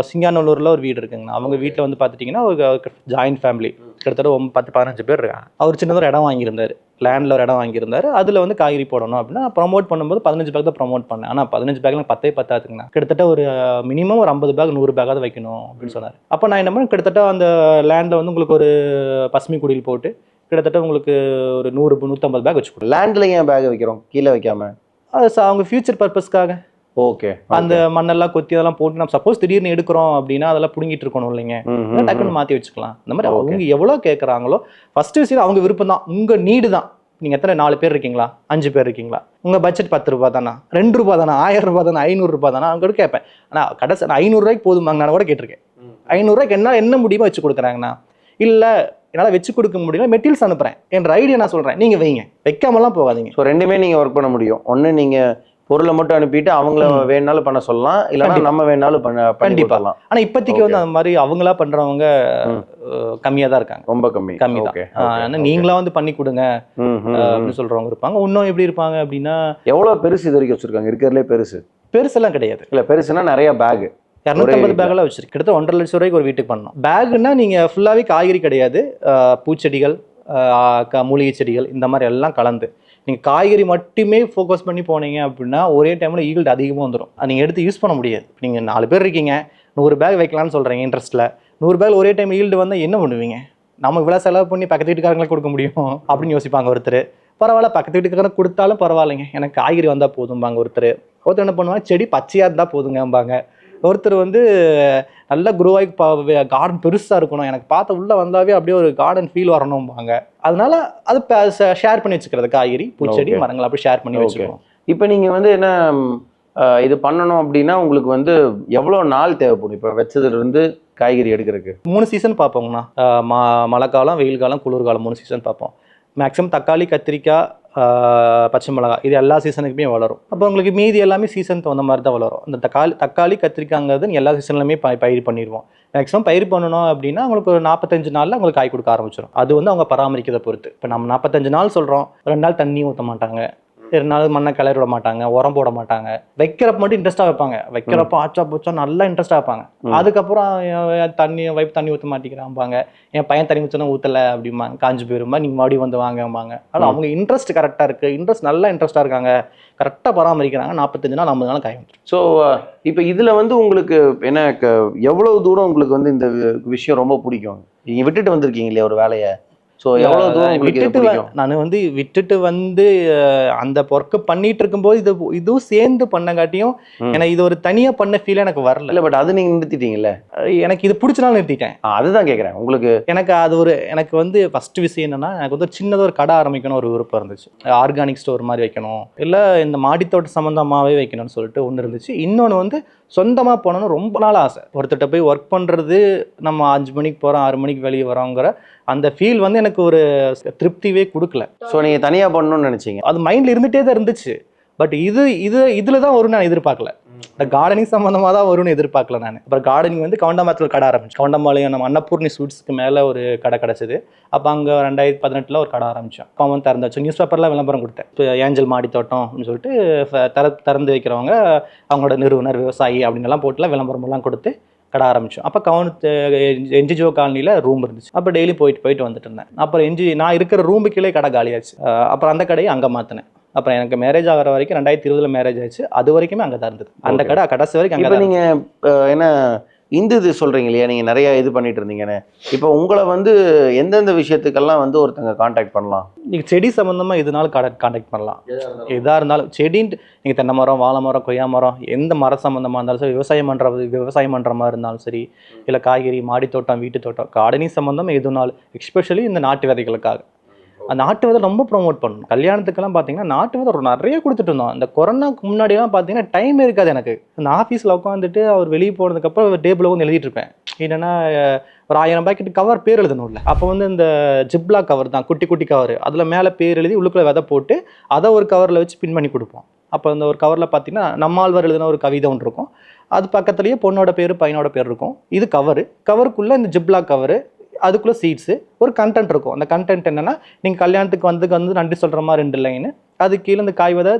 சிங்காநல்லூரில் ஒரு வீடு இருக்குங்கண்ணா, அவங்க வீட்டில் வந்து பார்த்துட்டிங்கன்னா ஒரு ஜாயின்ட் ஃபேமிலி, கிட்டத்தட்ட 10-15 பேர் இருக்காங்க. அவர் சின்னதாக ஒரு இடம் வாங்கியிருந்தார், லேண்டில் ஒரு இடம் வாங்கியிருந்தார். அதில் வந்து காய்கறி போடணும் அப்படின்னா ப்ரொமோட் பண்ணும்போது 15 பேக் தான் ப்ரொமோட் பண்ணேன். ஆனால் 15 பேக்ல 10 பத்தாதுங்கண்ணா, கிட்டத்தட்ட ஒரு மினிமம் ஒரு 50 பேக் 100 பேக்காவது வைக்கணும் அப்படின்னு சொன்னார். அப்போ நான் என்ன பண்ணேன், கிட்டத்தட்ட அந்த லேண்டில் வந்து உங்களுக்கு ஒரு பசுமை குடியில் போட்டு கிட்டத்தட்ட உங்களுக்கு ஒரு 100-150 பேக் வச்சு கொடுக்கும். லேண்டில் ஏன் பேக் வைக்கிறோம், கீழே வைக்காம? அது அவங்க ஃபியூச்சர் பர்பஸ்க்காக. ஓகே, அந்த மண்ணெல்லாம் கொத்தி அதெல்லாம் போட்டு நம்ம சப்போஸ் திடீர்னு எடுக்கிறோம் அப்படின்னா அதெல்லாம் புடுங்கிட்டு இருக்கணும் இல்லைங்க, டக்குன்னு மாற்றி வச்சுக்கலாம். இந்த மாதிரி அவங்க எவ்வளோ கேட்குறாங்களோ ஃபர்ஸ்ட் விஷயம் அவங்க விருப்பம் தான், உங்கள் நீடு தான். நீங்கள் எத்தனை 4 பேர் இருக்கீங்களா, 5 பேர் இருக்கீங்களா, உங்கள் பட்ஜெட் 10 ரூபா தானா, 2 ரூபா தானா, 1000 ரூபா தானே, 500 ரூபா தானே, அவங்க கேட்பேன். ஆனால் கடைசி 500 ரூபாய்க்கு போதுமாங்க, நான் கூட கேட்டிருக்கேன். 500 ரூபாய்க்கு என்னால் என்ன முடியுமோ வச்சு கொடுக்குறாங்கண்ணா. இல்லை என்னால் வச்சு கொடுக்க முடியல, மெட்டீரியல்ஸ் அனுப்புகிறேன், என் ஐடியா நான் சொல்கிறேன், நீங்கள் வைங்க, வைக்காமலாம் போகாதீங்க. ஸோ ரெண்டுமே நீங்கள் ஒர்க் பண்ண முடியும். ஒன்று நீங்கள் பொருளை மட்டும் அனுப்பிட்டு அவங்கள வேணாலும் பண்ண சொல்லலாம், இல்லைன்னா நம்ம வேணாலும் கண்டிப்பா. ஆனா இப்போதைக்கு வந்து அந்த மாதிரி அவங்களா பண்றவங்க கம்மியா தான் இருக்காங்க, ரொம்ப கம்மி தான். நீங்களா வந்து பண்ணி கொடுங்க அப்படின்னு சொல்றவங்க இருப்பாங்க. இன்னும் எப்படி இருப்பாங்க அப்படின்னா, எவ்வளவு பெருசு இது வரைக்கும் வச்சிருக்காங்க? இருக்கிறதுலே பெருசெல்லாம் கிடையாது. இல்ல பெருசுன்னா நிறைய பேக் 250 பேக்கெல்லாம் வச்சிருக்கு. கிட்டத்தட்ட 1.5 லட்சம் ரூபாய்க்கு ஒரு வீட்டுக்கு பண்ணணும். பேக்குன்னா நீங்க ஃபுல்லாவே காய்கறி கிடையாது, பூச்செடிகள், மூலிகை செடிகள், இந்த மாதிரி எல்லாம் கலந்து நீங்கள் காய்கறி மட்டுமே ஃபோக்கஸ் பண்ணி போனீங்க அப்படின்னா ஒரே டைமில் ஈல்டு அதிகமாக வந்துடும். நீங்கள் எடுத்து யூஸ் பண்ண முடியாது. நீங்கள் 4 பேர் இருக்கீங்க, 100 பேக் வைக்கலாம்னு சொல்கிறீங்க இன்ட்ரெஸ்ட்டில். 100 பேக் ஒரே டைம் ஈல்டு வந்தால் என்ன பண்ணுவீங்க? நம்ம இவ்வளோ செலவு பண்ணி பக்கத்து வீட்டுக்காரங்களுக்கு கொடுக்க முடியும் அப்படின்னு யோசிப்பாங்க ஒருத்தர். பரவாயில்ல, பக்கத்து வீட்டுக்காரங்க கொடுத்தாலும் பரவாயில்லைங்க, எனக்கு காய்கறி வந்தால் போதும்பாங்க ஒருத்தர். ஒருத்தர் என்ன பண்ணுவாங்க, செடி பச்சையாக இருந்தால் போதுங்கம்பாங்க. ஒருத்தர் வந்து நல்லா குரோ ஆகி கார்டன் பெருசாக இருக்கணும், எனக்கு பார்த்த உள்ளே வந்தாவே அப்படியே ஒரு கார்டன் ஃபீல் வரணும்பாங்க. அதனால அது ஷேர் பண்ணி வச்சுக்கிறது, காய்கறி, பூச்செடி, மரங்கள் அப்படி ஷேர் பண்ணி வச்சுக்கணும். இப்போ நீங்கள் வந்து என்ன இது பண்ணணும் அப்படின்னா உங்களுக்கு வந்து எவ்வளோ நாள் தேவைப்படும்? இப்போ வச்சதுலேருந்து காய்கறி எடுக்கிறதுக்கு 3 சீசன் பார்ப்போங்கண்ணா. மழை காலம், வெயில் காலம், குளிர்காலம் 3 சீசன் பார்ப்போம். மேக்ஸிமம் தக்காளி, கத்திரிக்காய், பச்சை மிளகாய் இது எல்லா சீசனுக்குமே வளரும். அப்போ உங்களுக்கு மீதி எல்லாமே சீசன் தகுந்த மாதிரி தான் வளரும். இந்த தக்காளி கத்திரிக்காய்ங்கிறது எல்லா சீசன்லையுமே பயிர் பண்ணிடுவோம். மேக்ஸிமம் பயிர் பண்ணணும் அப்படின்னா உங்களுக்கு ஒரு 45 நாளில் உங்களுக்கு காய் கொடுக்க ஆரம்பிச்சிடும். அது வந்து அவங்க பராமரிக்கிறதை பொறுத்து. இப்போ நம்ம 45 நாள் சொல்கிறோம், 2 நாள் தண்ணி ஊற்ற மாட்டாங்க, 2 நாள் மண்ணை கிளறி விட மாட்டாங்க, உரம் போட மாட்டாங்க. வைக்கிறப்ப மட்டும் இன்ட்ரெஸ்ட்டாக வைப்பாங்க, வைக்கிறப்ப ஆச்சா போச்சா நல்லா இன்ட்ரெஸ்ட்டாக வைப்பாங்க. அதுக்கப்புறம் தண்ணி ஊற்ற மாட்டேங்கிறாம்பாங்க, என் பையன் தண்ணி ஊற்றனா ஊற்றலை அப்படிம்பாங்க, காஞ்சி போயிருமா, நீங்கள் மறுபடியும் வந்து வாங்கம்பாங்க. ஆனால் அவங்க இன்ட்ரெஸ்ட் கரெக்டாக இருக்குது, நல்லா இன்ட்ரெஸ்ட்டாக இருக்காங்க, கரெக்டாக பராமரிக்கிறாங்க. 45 நாள் 50 நாள் காய் வந்துடும். ஸோ இப்போ இதில் வந்து உங்களுக்கு என்ன எவ்வளோ தூரம் உங்களுக்கு வந்து இந்த விஷயம் ரொம்ப பிடிக்கும்? நீங்கள் விட்டுட்டு வந்திருக்கீங்க இல்லையா ஒரு வேலையை? ஸோ எவ்வளோ தூரம் நான் வந்து விட்டுட்டு வந்து அந்த ஒர்க்கு பண்ணிட்டு இருக்கும்போது இதுவும் சேர்ந்து பண்ணங்காட்டியும் எனக்கு இது ஒரு தனியாக பண்ண ஃபீல் எனக்கு வரல. இல்லை, பட் அது நீங்கள் நிறுத்திட்டீங்கல்ல? எனக்கு இது பிடிச்சனால நிறுத்திட்டேன். அதுதான் கேட்குறேன். உங்களுக்கு எனக்கு வந்து ஃபர்ஸ்ட் விஷயம் என்னன்னா, எனக்கு வந்து சின்னதாக ஒரு கடை ஆரம்பிக்கணும் ஒரு விருப்பம் இருந்துச்சு. ஆர்கானிக் ஸ்டோர் மாதிரி வைக்கணும், இல்லை இந்த மாடித்தோட்ட சம்மந்தமாகவே வைக்கணும்னு சொல்லிட்டு ஒன்று இருந்துச்சு. இன்னொன்று வந்து சொந்தமாக போனோன்னு ரொம்ப நாள் ஆசை. ஒருத்தர்கிட்ட போய் ஒர்க் பண்ணுறது, நம்ம 5 மணிக்கு போகிறோம் 6 மணிக்கு வெளியே வரோங்கிற அந்த ஃபீல் வந்து எனக்கு ஒரு திருப்தியே கொடுக்கல. ஸோ நீங்கள் தனியாக பண்ணணும்னு நினச்சிங்க? அது மைண்டில் இருந்துகிட்டே தான் இருந்துச்சு. பட் இதில் தான் வரும்னு நான் எதிர்பார்க்கல. இந்த கார்டனிங் சம்மந்தமாக தான் வரும்னு எதிர்பார்க்கல நான். அப்புறம் கார்டனிங் வந்து கவுண்டம்பாளையத்தில் கடை ஆரம்பிச்சு. கவுண்டம்பாளையம் நம்ம அன்னபூர்ணி ஸ்வீட்ஸ்க்கு மேலே ஒரு கடை கிடச்சிது. அப்போ அங்கே 2018 ஒரு கடை ஆரம்பித்தோம். அப்போ வந்து திறந்தாச்சு, நியூஸ் பேப்பரில் விளம்பரம் கொடுத்தேன். இப்போ ஏஞ்சல் மாடி தோட்டம் அப்படின்னு சொல்லிட்டு திறந்து வைக்கிறவங்க, அவங்களோட நிறுவனர், விவசாயி அப்படின்லாம் போட்டுலாம் விளம்பரமெல்லாம் கொடுத்து கடை ஆரம்பித்தோம். அப்போ என்ஜிஓ காலனியில் ரூம் இருந்துச்சு. அப்போ டெய்லி போயிட்டு வந்துட்டு இருந்தேன். அப்புறம் நான் இருக்கிற ரூமுக்குள்ளே கடை காலியாச்சு. அப்புறம் அந்த கடையை அங்கே மாற்றினேன். அப்புறம் எனக்கு மேரேஜ் ஆகிற வரைக்கும் 2020 மேரேஜ் ஆச்சு. அது வரைக்குமே அங்கே தான் இருந்தது அந்த கடை, கடைசி வரைக்கும் அங்கே. இப்போ நீங்கள் என்ன இது சொல்கிறீங்க இல்லையா, நீங்கள் நிறைய இது பண்ணிட்டு இருந்தீங்கன்னு. இப்போ உங்களை வந்து எந்தெந்த விஷயத்துக்கெல்லாம் வந்து ஒருத்தங்க காண்டாக்ட் பண்ணலாம்? நீங்கள் செடி சம்மந்தமாக இதனால காண்டாக்ட் பண்ணலாம். எதாக இருந்தாலும் செடின்ட்டு நீங்கள் தென்னை மரம், வாழை மரம், கொய்யா மரம், எந்த மரம் சம்மந்தமாக இருந்தாலும் சரி, விவசாயம் பண்ணுற மாதிரி இருந்தாலும் சரி, இல்லை காய்கறி, மாடித்தோட்டம், வீட்டு தோட்டம், கார்டனிங் சம்மந்தம் எதுனாலும், எஸ்பெஷலி இந்த நாட்டு விதைகளுக்காக. அந்த நாட்டு விதை ரொம்ப ப்ரொமோட் பண்ணணும். கல்யாணத்துக்கெல்லாம் பார்த்தீங்கன்னா நாட்டு விதை நிறைய கொடுத்துட்டு இருந்தோம். இந்த கொரோனாக்கு முன்னாடிலாம் பார்த்தீங்கன்னா டைம் இருக்காது எனக்கு. அந்த ஆஃபீஸில் உட்காந்துட்டு அவர் வெளியே போனதுக்கப்புறம் டேபிளில் வந்து எழுதிட்டு இருப்பேன். என்னென்னா ஒரு 1000 பாக்கெட் கவர் பேர் எழுதணும்ல. அப்போ வந்து இந்த ஜிப்லா கவர் தான், குட்டி குட்டி கவர், அதில் மேலே பேர் எழுதி உள்ளுக்குள்ளே விதை போட்டு அதை ஒரு கவரில் வச்சு பின் பண்ணி கொடுப்போம். அப்போ அந்த ஒரு கவரில் பார்த்தீங்கன்னா நம்மாழ்வார் எழுதின ஒரு கவிதை ஒன்று இருக்கும். அது பக்கத்துலேயே பொண்ணோட பேர், பையனோட பேர் இருக்கும். இது கவருக்குள்ளே இந்த ஜிப்லா கவரு, அதுக்குள்ளே சீட்ஸு, ஒரு கண்டென்ட் இருக்கும். அந்த கண்டென்ட் என்னென்னா, நீங்கள் கல்யாணத்துக்கு வந்து நன்றி சொல்கிற மாதிரி 2 லைனு, அது கீழே இந்த காய் விதை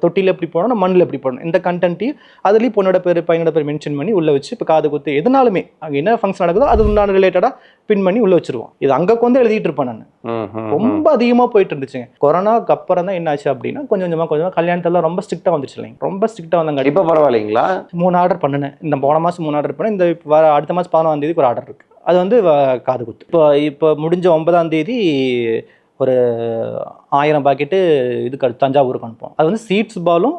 தொட்டியில் எப்படி போடணும், மண்ணில் எப்படி போடணும், இந்த கண்டென்ட்டையும் அதுலேயும் பொண்ணோட பேர், பையனோட பேர் மென்ஷன் பண்ணி உள்ளே வச்சு, இப்போ காது குத்து எதுனாலுமே அங்கே என்ன ஃபங்க்ஷன் நடக்குதோ அது உண்டான ரிலேட்டடாக பின் பண்ணி உள்ளே வச்சுருவோம். இது அங்கே வந்து எழுதிட்டு இருப்பேன் நான். ரொம்ப அதிகமாக போயிட்டு இருந்துச்சுங்க. கொரோனாக்கு அப்புறம் தான் என்ன ஆச்சு அப்படின்னா, கொஞ்சமாக கல்யாணத்தெல்லாம் ரொம்ப ஸ்ட்ரிக்டாக வந்துச்சு இல்லைங்க. ரொம்ப ஸ்ட்ரிக்டாக வந்தாங்க. இப்போ பரவாயில்லைங்களா? 3 ஆர்டர் பண்ணினேன். இந்த போன மாதம் 3 ஆர்டர் பண்ணேன். இந்த அடுத்த மாதம் 11ஆம் தேதிக்கு ஒரு ஆர்டர் இருக்குது. அது வந்து காது குத்து. இப்போ முடிஞ்ச 9ஆம் தேதி ஒரு 1000 பாக்கெட்டு இதுக்கு தஞ்சாவூருக்கு அனுப்போம். அது வந்து சீட்ஸ் பாலும்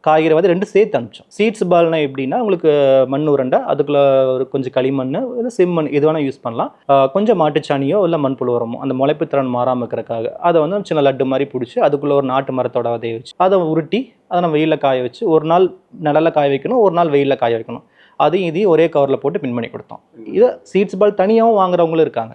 காய்கறி வந்து 2 சேர்த்து அனுப்பிச்சோம். சீட்ஸ் பால்னா எப்படின்னா, உங்களுக்கு மண் உருண்டை, அதுக்குள்ளே ஒரு கொஞ்சம் களிமண், இல்லை செம்மண், எது வேணால் யூஸ் பண்ணலாம். கொஞ்சம் மாட்டுச்சாணியோ இல்லை மண்புழு உரமோ, அந்த முளைப்பு திறன் மாறாமல் இருக்கிறதுக்காக அதை வந்து சின்ன லட்டு மாதிரி பிடிச்சி அதுக்குள்ளே ஒரு நாட்டு மரத்தோட விதைய வச்சு அதை உருட்டி அதை நம்ம வெயிலில் காய வச்சு, ஒரு நாள் நிழலில் காய வைக்கணும், ஒரு நாள் வெயிலில் காய வைக்கணும். அதையும் இதையும் ஒரே கவரில் போட்டு பின் பண்ணி கொடுத்தோம். இதை சீட்ஸ் பால் தனியாகவும் வாங்குறவங்களும் இருக்காங்க.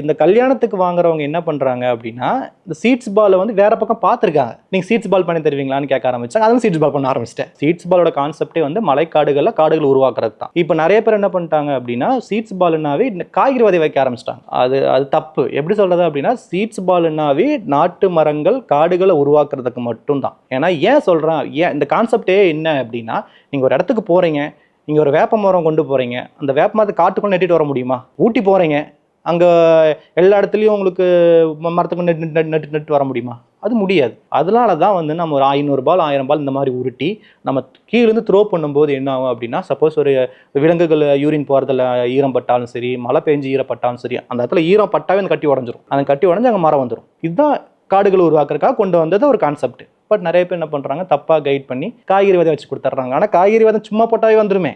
இந்த கல்யாணத்துக்கு வாங்குறவங்க என்ன பண்ணுறாங்க அப்படின்னா, இந்த சீட்ஸ் பாலை வந்து வேற பக்கம் பார்த்துருக்காங்க. நீங்கள் சீட்ஸ் பால் பண்ணி தருவீங்களான்னு கேட்க ஆரம்பிச்சாங்க. அதுவும் சீட்ஸ் பால் பண்ண ஆரம்பிச்சிட்டேன். சீட்ஸ் பாலோட கான்செப்டே வந்து மலைக்காடுகளில் காடுகள் உருவாக்குறது தான். இப்போ நிறைய பேர் என்ன பண்ணிட்டாங்க அப்படின்னா, சீட்ஸ் பால்னாவே காய்கறி விதை வைக்க ஆரம்பிச்சிட்டாங்க. அது தப்பு. எப்படி சொல்றது அப்படின்னா, சீட்ஸ் பால்னாவே நாட்டு மரங்கள் காடுகளை உருவாக்குறதுக்கு மட்டும்தான். ஏன்னா ஏன் சொல்கிறேன், இந்த கான்செப்டே என்ன அப்படின்னா, நீங்கள் ஒரு இடத்துக்கு போகிறீங்க, நீங்கள் ஒரு வேப்ப மரம் கொண்டு போகிறீங்க, அந்த வேப்ப மரத்தை காட்டுக்குள்ளே நட்டிட்டு வர முடியுமா? ஊட்டி போகிறீங்க, அங்கே எல்லா இடத்துலையும் உங்களுக்கு மரத்துக்கு நட்டு வர முடியுமா? அது முடியாது. அதனால தான் வந்து நம்ம ஒரு 500 பால் 1000 பால் இந்த மாதிரி உருட்டி நம்ம கீழேருந்து த்ரோ பண்ணும்போது என்ன ஆகும் அப்படின்னா, சப்போஸ் ஒரு விலங்குகள் யூரின் போகிறதுல ஈரம் பட்டாலும் சரி, மழை பெஞ்சு ஈரப்பட்டாலும் சரி, அந்த இடத்துல ஈரம் பட்டாவே அந்த கட்டி உடஞ்சிரும். அந்த கட்டி உடஞ்சி அங்கே மரம் வந்துடும். இதுதான் காடுகள் உருவாக்குறதுக்காக கொண்டு வந்தது ஒரு கான்செப்ட். பட் நிறைய பேர் என்ன பண்ணுறாங்க, தப்பாக கைட் பண்ணி காய்கறி விதை வச்சு கொடுத்துட்றாங்க. ஆனால் காய்கறி விதை சும்மா போட்டாவே வந்துருமே.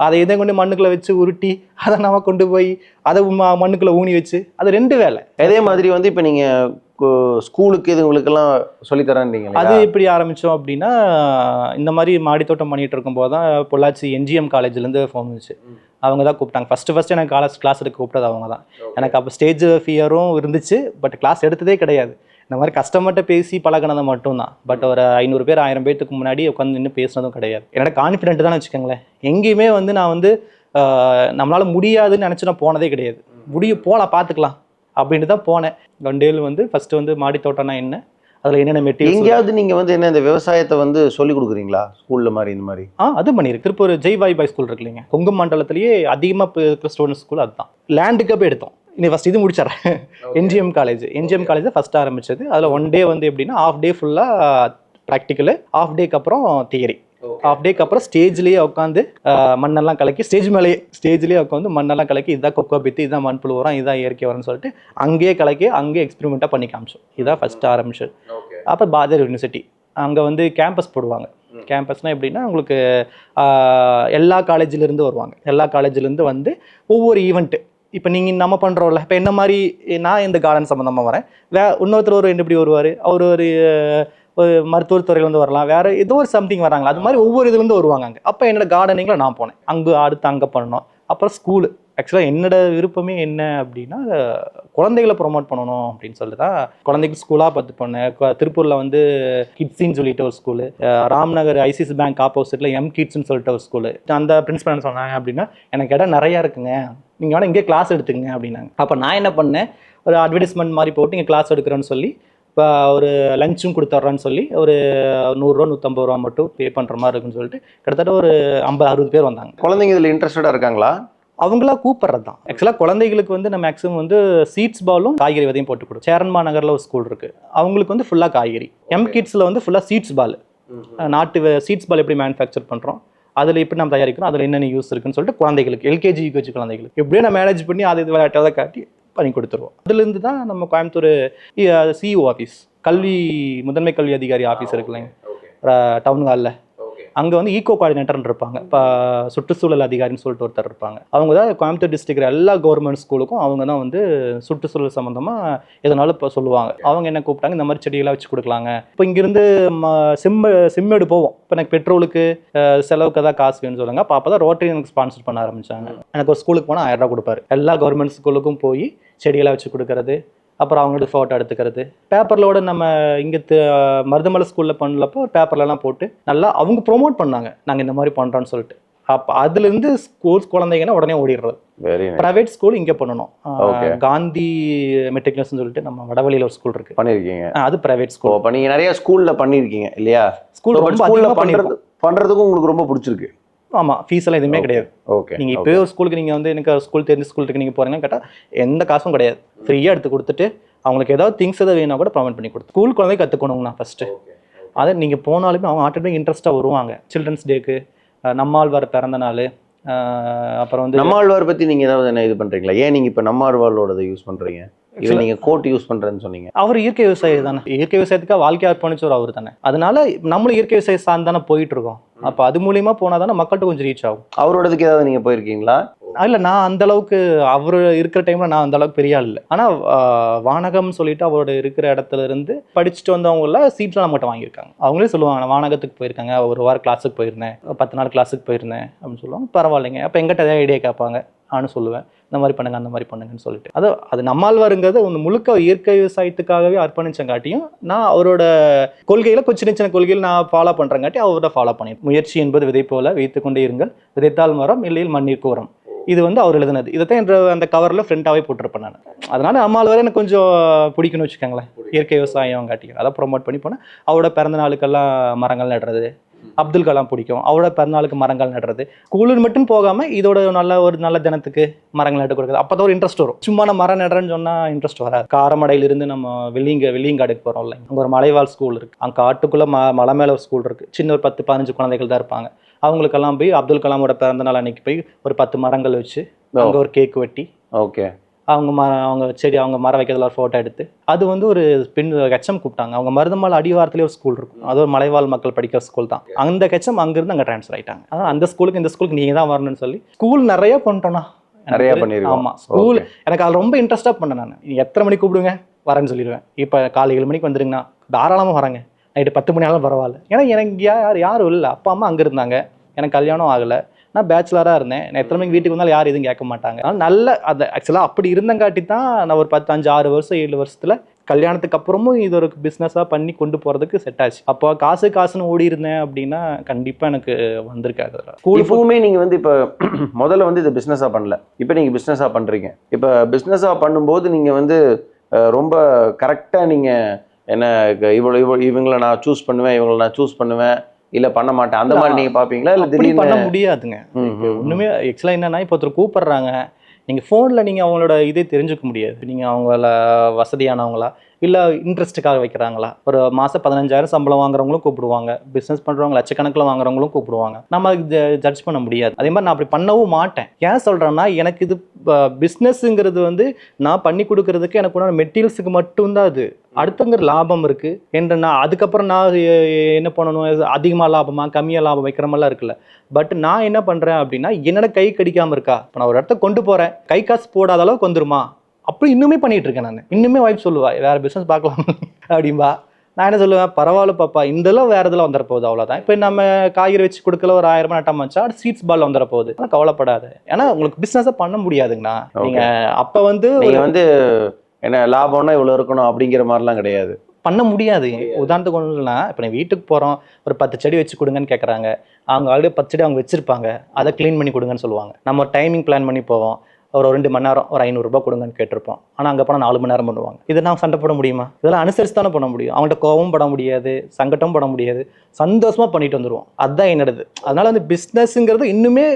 அதை இதை கொண்டு மண்ணுக்குள்ளே வச்சு உருட்டி அதை நம்ம கொண்டு போய் அதை மண்ணுக்குள்ளே ஊனி வச்சு, அது 2 வேலை. அதே மாதிரி வந்து இப்போ நீங்கள் ஸ்கூலுக்கு இது உங்களுக்கெல்லாம் சொல்லித்தரேன்றீங்க. அது எப்படி ஆரம்பித்தோம் அப்படின்னா, இந்த மாதிரி மாடி தோட்டம் பண்ணிகிட்டு இருக்கும்போது தான் பொள்ளாச்சி NGM காலேஜ்லேருந்து ஃபோன் வந்துச்சு. அவங்க தான் கூப்பிட்டாங்க. ஃபஸ்ட்டு எனக்கு கிளாஸ் எடுக்க கூப்பிட்டது அவங்க தான். எனக்கு அப்போ ஸ்டேஜ் ஃபியரும் இருந்துச்சு, பட் கிளாஸ் எடுத்ததே கிடையாது. இந்த மாதிரி கஸ்டமர்கிட்ட பேசி பழகினதை மட்டும்தான். பட் ஒரு 500 பேர் 1000 பேர்த்துக்கு முன்னாடி உட்காந்து நின்று பேசுனதும் கிடையாது. என்னோட கான்ஃபிடென்ட் தான் வச்சுக்கோங்களேன். எங்கேயுமே வந்து நான் வந்து நம்மளால் முடியாதுன்னு நினச்சி நான் போனதே கிடையாது. போகலாம் பார்த்துக்கலாம் அப்படின்ட்டு தான் போனேன். ஒன்டேல் வந்து ஃபஸ்ட்டு வந்து மாடி தோட்டம்னா என்ன, அதில் என்னென்ன மெட்டீரியல். எங்கேயாவது நீங்கள் வந்து என்ன இந்த விவசாயத்தை வந்து சொல்லிக் கொடுக்குறீங்களா ஸ்கூலில் மாதிரி இந்த மாதிரி? அது பண்ணியிருக்கு. திருப்பூர் ஜெய்வாய் பாய் ஸ்கூல் இருக்கு இல்லைங்க, கொங்கு மண்டலத்திலேயே அதிகமாக இருக்கிற ஸ்டூடெண்ட்ஸ் ஸ்கூல் அதுதான். லேண்டுக்கு போய் எடுத்தோம். இன்னைக்கு ஃபஸ்ட் இது முடிச்சிடறேன். NGM காலேஜ் தான் ஃபஸ்ட் ஆரம்பிச்சது. அதில் 1 டே வந்து எப்படின்னா, ½ டே ஃபுல்லாக ப்ராக்டிக்கலு, ½ டேக்கு அப்புறம் தியரி. ½ டேக்கு அப்புறம் ஸ்டேஜ்லேயே உட்காந்து மண்ணெல்லாம் கலக்கி, ஸ்டேஜ்லேயே உட்காந்து மண்ணெல்லாம் கலக்கி, இதான் கொக்கோ பித்து, இதான் மண்புழு உரம், இதான் இயற்கை வரன்னு சொல்லிட்டு அங்கேயே கலக்கி அங்கேயே எக்ஸ்பெரிமெண்ட்டாக பண்ணி காமிச்சோம். இதான் ஃபஸ்ட்டு ஆரம்பிச்சது. அப்புறம் பாரதியார் யூனிவர்சிட்டி அங்கே வந்து கேம்பஸ் போடுவாங்க. கேம்பஸ்னால் எப்படின்னா, உங்களுக்கு எல்லா காலேஜிலேருந்து வருவாங்க. எல்லா காலேஜிலேருந்து வந்து ஒவ்வொரு ஈவெண்ட்டு, இப்போ நீங்கள் நம்ம பண்ணுறோம்ல, இப்போ என்ன மாதிரி நான் இந்த கார்டன் சம்மந்தமாக வரேன், இன்னொருத்தர் ஒரு எப்படி வருவார், அவர் ஒரு மருத்துவ துறையிலேருந்து வரலாம், வேறு ஏதோ ஒரு சம்திங் வராங்களா, அது மாதிரி ஒவ்வொரு இதுலேருந்து வருவாங்க அங்கே. அப்போ என்னோட கார்டனிங்கில் நான் போனேன். அடுத்து அங்கே பண்ணோம். அப்புறம் ஸ்கூலு. ஆக்சுவலாக என்னோட விருப்பமே என்ன அப்படின்னா, குழந்தைகளை ப்ரொமோட் பண்ணணும் அப்படின்னு சொல்லிட்டு தான் குழந்தைக்கு ஸ்கூலாக பார்த்து போனேன். திருப்பூரில் வந்து கிட்ஸின்னு சொல்லிட்டு ஒரு ஸ்கூலு, ராம்நகர் ICICI பேங்க் ஆப்போசிட்டில் கிட்ஸ்ன்னு சொல்லிட்டு ஒரு ஸ்கூலு. அந்த பிரின்சிபல் என்ன சொன்னாங்க அப்படின்னா, எனக்கு இடம் நிறையா இருக்குங்க, நீங்கள் வேணால் இங்கே கிளாஸ் எடுத்துங்க அப்படின்னாங்க. அப்போ நான் என்ன பண்ணேன், ஒரு அட்வர்டைஸ்மெண்ட் மாதிரி போட்டு இங்கே கிளாஸ் எடுக்கிறேன்னு சொல்லி, இப்போ ஒரு லஞ்சும் கொடுத்துட்றான்னு சொல்லி ஒரு 100 ரூபா 150 ரூபா மட்டும் பே பண்ணுற மாதிரி இருக்குன்னு சொல்லிட்டு கிட்டத்தட்ட ஒரு 50-60 பேர் வந்தாங்க. குழந்தைங்க இதில் இன்ட்ரெஸ்டடாக இருக்காங்களா? அவங்களா கூப்பிட்றது தான். ஆக்சுவலாக குழந்தைகளுக்கு வந்து நம்ம மேக்ஸிமம் வந்து சீட்ஸ் பாலும் காய்கறி விதையும் போட்டு கொடுக்கும். சேரன்மா நகரில் ஒரு ஸ்கூல் இருக்குது, அவங்களுக்கு வந்து ஃபுல்லாக காய்கறி. கிட்ஸில் வந்து ஃபுல்லாக சீட்ஸ் பால், நாட்டு சீட்ஸ் பால் எப்படி மேனுஃபேக்சர் பண்ணுறோம், அதில் எப்படி நம்ம தயாரிக்கிறோம், அதில் என்னென்ன யூஸ் இருக்குன்னு சொல்லிட்டு குழந்தைகளுக்கு LKG UKG குழந்தைகளுக்கு எப்படியே நான் மேனேஜ் பண்ணி அது இது விளையாட்டாக காட்டி பண்ணி கொடுத்துருவோம். அதுலேருந்து தான் நம்ம கோயம்புத்தூர் CEO ஆஃபீஸ், முதன்மை கல்வி அதிகாரி ஆஃபீஸ் இருக்குல்லைங்க டவுன் ஹாலில், அங்கே வந்து ஈகோ கோஆர்டினேட்டர்னு இருப்பாங்க. இப்போ சுற்றுச்சூழல் அதிகாரின்னு சொல்லிட்டு ஒருத்தர் இருப்பாங்க. அவங்க தான் கோயம்புத்தூர் டிஸ்ட்ரிக்ட் எல்லா கவர்மெண்ட் ஸ்கூலுக்கும் அவங்க தான் வந்து சுற்றுச்சூழல் சம்மந்தமாக எதனாலும் இப்போ சொல்லுவாங்க. அவங்க என்ன கூப்பிட்டாங்க, இந்த மாதிரி செடியெல்லாம் வச்சு கொடுக்கலாங்க. இப்போ இங்கேருந்து சிம்மேடு போவோம். இப்போ எனக்கு பெட்ரோலுக்கு செலவுக்கு தான் காசு வேணும்னு சொல்லுங்க. அப்போ தான் ரோட்டரி எனக்கு ஸ்பான்சர் பண்ண ஆரம்பித்தாங்க. எனக்கு ஒரு ஸ்கூலுக்கு போனால் 1000 ரூபா கொடுப்பாரு. எல்லா கவர்மெண்ட் ஸ்கூலுக்கும் போய் செடியெல்லாம் வச்சு கொடுக்கறது, அப்புறம் அவங்களோட ஃபோட்டோ எடுத்துக்கிறது. பேப்பர்லோட நம்ம இங்கே மருதமலை ஸ்கூலில் பண்ணலப்போ பேப்பர்லலாம் போட்டு நல்லா அவங்க ப்ரொமோட் பண்ணாங்க, நாங்கள் இந்த மாதிரி பண்ணுறோன்னு சொல்லிட்டு. அப்போ அதுலேருந்து ஸ்கூல்ஸ் குழந்தைங்கன்னா உடனே ஓடிடுறது. ப்ரைவேட் ஸ்கூல் இங்கே பண்ணணும். காந்தி மெட்ரிகுலேஷன் சொல்லிட்டு நம்ம வடவழியில் ஒரு ஸ்கூல் இருக்குது, பண்ணியிருக்கீங்க. அது ப்ரைவேட் ஸ்கூல். இப்போ நீங்கள் நிறைய ஸ்கூலில் பண்ணியிருக்கீங்க இல்லையா? ஸ்கூலில் பண்ணுறதுக்கும் உங்களுக்கு ரொம்ப பிடிச்சிருக்கு. ஆமாம், ஃபீஸ் எல்லாம் எதுவுமே கிடையாது. ஓகே, நீங்கள் இப்போ ஒரு ஸ்கூலுக்கு நீங்கள் வந்து எனக்கு ஸ்கூல் தெரிஞ்ச ஸ்கூலுக்கு நீங்கள் போகிறீங்கன்னு கேட்டால் எந்த காசும் கிடையாது, ஃப்ரீயாக எடுத்து கொடுத்துட்டு அவங்களுக்கு ஏதாவது திங்ஸ் எதாவது வேணா கூட ப்ரொவைட் பண்ணி கொடுத்து ஸ்கூல் குழந்தை கற்றுக்கணுங்கண்ணா ஃபஸ்ட்டு. அதை நீங்கள் போனாலுமே அவங்க ஆட்டோமேட்டிக் இன்ட்ரெஸ்ட்டாக வருவாங்க. சில்ட்ரன்ஸ் டேக்கு, நம்மாழ்வார் பிறந்த நாள், அப்புறம் வந்து நம்மாழ்வார் பற்றி நீங்கள் ஏதாவது என்ன இது பண்ணுறீங்களா? ஏன் நீங்கள் இப்போ நம்மாழ்வாரோட யூஸ் பண்ணுறீங்க? இதில் நீங்கள் கோட் யூஸ் பண்ணுறேன்னு சொன்னீங்க. அவர் இயற்கை விவசாயி தானே, இயற்கை விவசாயத்துக்காக வாழ்க்கை அர்ப்பணிச்சவர் அவர் தானே. அதனால நம்மளும் இயற்கை விவசாயம் சார்ந்து தானே போயிட்டு இருக்கோம். அப்போ அது மூலியமாக போனால் தானே மக்கள்கிட்ட கொஞ்சம் ரீச் ஆகும். அவரோடதுக்கு ஏதாவது நீங்கள் போயிருக்கீங்களா? இல்லை நான் அந்த அளவுக்கு அவர் இருக்கிற டைம்ல நான் அந்த அளவுக்கு பெரிய ஆள் இல்லை. ஆனால் வானகம்னு சொல்லிட்டு அவரோட இருக்கிற இடத்துல இருந்து படிச்சுட்டு வந்தவங்களாம் சீட்லாம் நம்மகிட்ட வாங்கியிருக்காங்க. அவங்களே சொல்லுவாங்க, நான் வானகத்துக்கு போயிருக்காங்க, ஒரு வாரம் கிளாஸுக்கு போயிருந்தேன், 10 நாள் கிளாஸுக்கு போயிருந்தேன் அப்படின்னு சொல்லுவாங்க. பரவாயில்லைங்க. அப்போ எங்கிட்ட ஏதாவது ஐடியா கேட்பாங்க, நானும் சொல்லுவேன் இந்த மாதிரி பண்ணுங்க அந்த மாதிரி பண்ணுங்கன்னு சொல்லிட்டு. அது நம்மாழ்வாருங்கிறது ஒன்று முழுக்க இயற்கை விவசாயத்துக்காகவே அர்ப்பணிச்சங்காட்டியும் நான் அவரோட கொள்கையில் சின்ன சின்ன கொள்கையில் நான் ஃபாலோ பண்ணுறங்காட்டி அவரோட ஃபாலோ பண்ணிட்டேன். முயற்சி என்பது விதை போல வைத்துக் கொண்டே இருங்கள், விதைத்தால் மரம் இல்லையில் மண்ணிற்கு உரம். இது அவர் எழுதுனது. இதைத்தான் என்ற அந்த கவரில் ஃப்ரெண்டாகவே போட்டிருப்பேன் நான். அதனால நம்மாழ்வாரை எனக்கு கொஞ்சம் பிடிக்குன்னு வச்சுக்கோங்களேன். இயற்கை விவசாயம் காட்டியும் அதை ப்ரொமோட் பண்ணி போனேன். அவரோட பிறந்த நாளுக்கெல்லாம் மரங்கள் நடுறது. அப்துல் கலாம் பிடிக்கும், அவரோட பிறந்தநாளுக்கு மரங்கள் நடுறது. ஸ்கூலுன்னு மட்டும் போகாமல் இதோட ஒரு நல்ல தினத்துக்கு மரங்கள் நட்டு கொடுக்குறது. அப்போ தான் ஒரு இன்ட்ரெஸ்ட் வரும். சும்மா நான் மரம் நடுறேன்னு சொன்னால் இன்ட்ரெஸ்ட் வராது. காரமடையிலிருந்து நம்ம வெள்ளியங்காடுக்கு போகிறோம் இல்லை, அங்கே ஒரு மலைவாழ் ஸ்கூல் இருக்குது. அங்கே காட்டுக்குள்ளே மலை மேலே ஒரு ஸ்கூல் இருக்குது. சின்ன ஒரு 10-15 குழந்தைகள் தான் இருப்பாங்க. அவங்களுக்கெல்லாம் போய் அப்துல் கலாமோட பிறந்த நாள் அன்னைக்கு போய் ஒரு 10 மரங்கள் வச்சு அங்கே ஒரு கேக் வெட்டி, ஓகே, அவங்க மரம் வைக்கிறதுல ஒரு ஃபோட்டோ எடுத்து அது ஒரு ஹெச்எம் கூப்பிட்டாங்க. அவங்க மருதமலை அடிவாரத்துலேயே ஒரு ஸ்கூல் இருக்கும். அது ஒரு மலைவாழ் மக்கள் படிக்கிற ஸ்கூல் தான். அந்த ஹெச்எம் அங்கேருந்து அங்கே ட்ரான்ஸ்ஃபர் ஆகிட்டாங்க. அதனால் அந்த ஸ்கூலுக்கு இந்த ஸ்கூலுக்கு நீங்கள் தான் வரணும்னு சொல்லி ஸ்கூல் நிறைய பண்ணிட்டோம்னா நிறைய பண்ணிருக்கோம். ஆமாம், ஸ்கூல் எனக்கு அது ரொம்ப இன்ட்ரெஸ்ட்டாக பண்ணேன். நான் எத்தனை மணிக்கு கூப்பிடுங்க வரேன்னு சொல்லிடுவேன். இப்போ காலை 7 மணிக்கு வந்துருங்கண்ணா, தாராளமாக வரேங்க. நைட்டு 10 மணி ஆனாலும் பரவாயில்ல. ஏன்னா எனக்கு யாரும் இல்லை, அப்பா அம்மா அங்கே இருந்தாங்க, எனக்கு கல்யாணம் ஆகலை, நான் பேச்சுலராக இருந்தேன். நான் எத்தனை மணிக்கு வீட்டுக்கு வந்தாலும் யாரும் எதுவும் கேட்க மாட்டாங்க. அதனால் நல்ல அது ஆக்சுவலாக அப்படி இருந்தங்காட்டி தான் நான் ஒரு 10-5-6 வருஷம் 7 வருஷத்தில் கல்யாணத்துக்கு அப்புறமும் இது ஒரு பிஸ்னஸாக பண்ணி கொண்டு போகிறதுக்கு செட் ஆச்சு. அப்போ காசுன்னு ஓடி இருந்தேன் அப்படின்னா கண்டிப்பாக எனக்கு வந்திருக்காது. இப்பவுமே நீங்கள் இப்போ முதல்ல இது பிஸ்னஸாக பண்ணல, இப்போ நீங்கள் பிஸ்னஸாக பண்ணுறீங்க. இப்போ பிஸ்னஸாக பண்ணும்போது நீங்கள் ரொம்ப கரெக்டாக நீங்கள் என்ன இவங்களை நான் சூஸ் பண்ணுவேன், இவங்களை நான் சூஸ் பண்ணுவேன், இல்ல பண்ண மாட்டேன் அந்த மாதிரி நீங்க பாப்பீங்களா? இல்ல திடீர்னு பண்ண முடியாதுங்க. ஒண்ணுமே ஆக்சுவலா என்னன்னா, இப்போ ஒருத்தர் கூப்பிடுறாங்க, நீங்க போன்ல நீங்க அவங்களோட இதே தெரிஞ்சுக்க முடியாது. நீங்க அவங்கள வசதியானவங்களா இல்லை இன்ட்ரெஸ்ட்டுக்காக வைக்கிறாங்களா. ஒரு மாதம் 15,000 சம்பளம் வாங்குறவங்களும் கூப்பிடுவாங்க, பிஸ்னஸ் பண்ணுறவங்க லட்சக்கணக்கில் வாங்குறவங்களும் கூப்பிடுவாங்க. நம்ம ஜட்ஜ் பண்ண முடியாது. அதே மாதிரி நான் அப்படி பண்ணவும் மாட்டேன். ஏன் சொல்கிறேன்னா, எனக்கு இது பிஸ்னஸ்ங்கிறது நான் பண்ணி கொடுக்கறதுக்கு எனக்கு உண்டான மெட்டீரியல்ஸுக்கு மட்டும்தான். அது அடுத்தவங்க லாபம் இருக்குது என்று நான் அதுக்கப்புறம் நான் என்ன பண்ணணும், அதிகமாக லாபமா கம்மியாக லாபம் வைக்கிற மாதிரிலாம் இருக்குல்ல. பட் நான் என்ன பண்ணுறேன் அப்படின்னா, என்னோட கை கடிக்காமல் இருக்கா. இப்போ நான் ஒரு இடத்த கொண்டு போகிறேன், கை காசு போடாத அளவுக்கு வந்துருமா, அப்படி இன்னுமே பண்ணிட்டு இருக்கேன் நான். இன்னுமே வைஃப் சொல்லுவா, வேற பிஸ்னஸ் பார்க்கலாம் அப்படின்பா. நான் என்ன சொல்லுவேன், பரவாயில்ல பாப்பா, இதெல்லாம் வேற இதில் வந்துட போகுது, அவ்வளோதான். இப்போ நம்ம காய்கறி வச்சு கொடுக்கல ஒரு 1000 ரூபாய் நட்டம் வச்சா அது சீட்ஸ் பால் வந்துட போகுது. ஆனால் கவலைப்படாது, ஏன்னா உங்களுக்கு பிஸ்னஸை பண்ண முடியாதுங்கண்ணா. நீங்கள் அப்போ என்ன லாபம்னா இவ்வளோ இருக்கணும் அப்படிங்கிற மாதிரிலாம் கிடையாது, பண்ண முடியாது. உதாரணத்துக்கு ஒன்று இல்லைனா, இப்போ நான் வீட்டுக்கு போகிறோம், ஒரு 10 செடி வச்சு கொடுங்கன்னு கேட்குறாங்க. அவங்க ஆல்ரெடி 10 செடி அவங்க வச்சுருப்பாங்க, அதை க்ளீன் பண்ணி கொடுங்கன்னு சொல்லுவாங்க. நம்ம ஒரு டைமிங் பிளான் பண்ணி போவோம், ஒரு 2 மணி நேரம் ஒரு 500 ரூபாய் கொடுங்கன்னு கேட்டிருப்போம். ஆனால் அங்கே போனால் 4 மணி நேரம் பண்ணுவாங்க. இதை நான் சண்டை போட முடியுமா? இதெல்லாம் அனுசரித்து தானே பண்ண முடியும். அவங்கள்ட்ட கோவம் பட முடியாது, சங்கட்டம் பட முடியாது, சந்தோஷமாக பண்ணிட்டு வந்துடுவோம். அதுதான் என்னது. அதனால பிஸ்னஸ்ங்கிறது இன்னுமே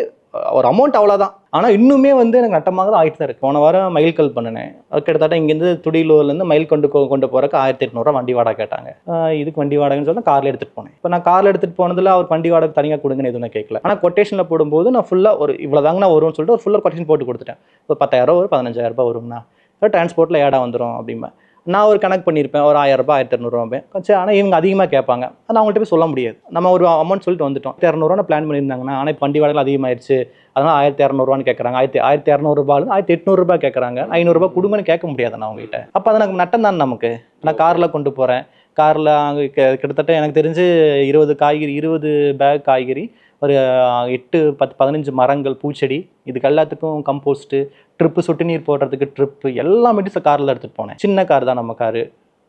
ஒரு அமௌண்ட் அவ்வளோதான். ஆனால் இன்னுமே எனக்கு நட்டமாக தான் ஆகிட்டு தான் இருக்குது. போன வாரம் மயில்கல் பண்ணினேன். கிட்டத்தட்ட இங்கேருந்து துடியலூர்லேருந்து மயில் கொண்டு போகிறக்கு 1800 ரூபா வண்டி வாடகை கேட்டாங்க. இதுக்கு வண்டி வாடகைன்னு சொல்லி காரில் எடுத்துகிட்டு போனேன். இப்போ நான் காரில் எடுத்துகிட்டு போனதில் அவர் வண்டி வாடகை தனியாக கொடுங்கன்னு எதுவும் கேட்கல. ஆனால் கொட்டேஷனில் போடும்போது நான் ஃபுல்லாக ஒரு இவ்வளோ தாங்கண்ணா வரும்னு சொல்லிட்டு ஒரு ஃபுல்லாக கொட்டேஷன் போட்டு கொடுத்துட்டேன். ஒரு 10,000 ரூபா, ஒரு 15,000 ரூபாய் வரும்ண்ணா, டிரான்ஸ்போர்ட்டில் ஏடா வந்துடும் அப்படிம்பா. நான் ஒரு கணக்கு பண்ணியிருப்பேன், ஒரு 1000 ரூபாய் 1200 ரூபாய். சரி, ஆனால் இவங்க அதிகமாக கேட்பாங்க. ஆனால் அவங்கள்ட்ட போய் சொல்ல முடியாது. நம்ம ஒரு அமௌண்ட் சொல்லிட்டு வந்துட்டோம். 1200 பிளான் பண்ணியிருந்தாங்கன்னா, ஆனால் இப்போ வண்டி வாடகை அதிகமாகிடுச்சு, அதனால் 1200 கேட்குறாங்க. 1200 ரூபாய் 1800 ரூபாய் கேட்குறாங்க. 500 ரூபாய் கொடுங்கன்னு கேட்க முடியாது நான் அவங்ககிட்ட. அப்போ அது எனக்கு நட்டம் தான். நமக்கு நான் காரில் கொண்டு போகிறேன். காரில் அங்கே கிட்டத்தட்ட எனக்கு தெரிஞ்சு 20 பேக் காய்கறி, ஒரு 8, 10, 15 மரங்கள், பூச்செடி, இதுக்கு எல்லாத்துக்கும் கம்போஸ்ட்டு, ட்ரிப்பு, சொட்டு நீர் போடுறதுக்கு ட்ரிப்பு, எல்லாமே காரில் எடுத்துகிட்டு போனேன். சின்ன கார் தான் நம்ம காரு.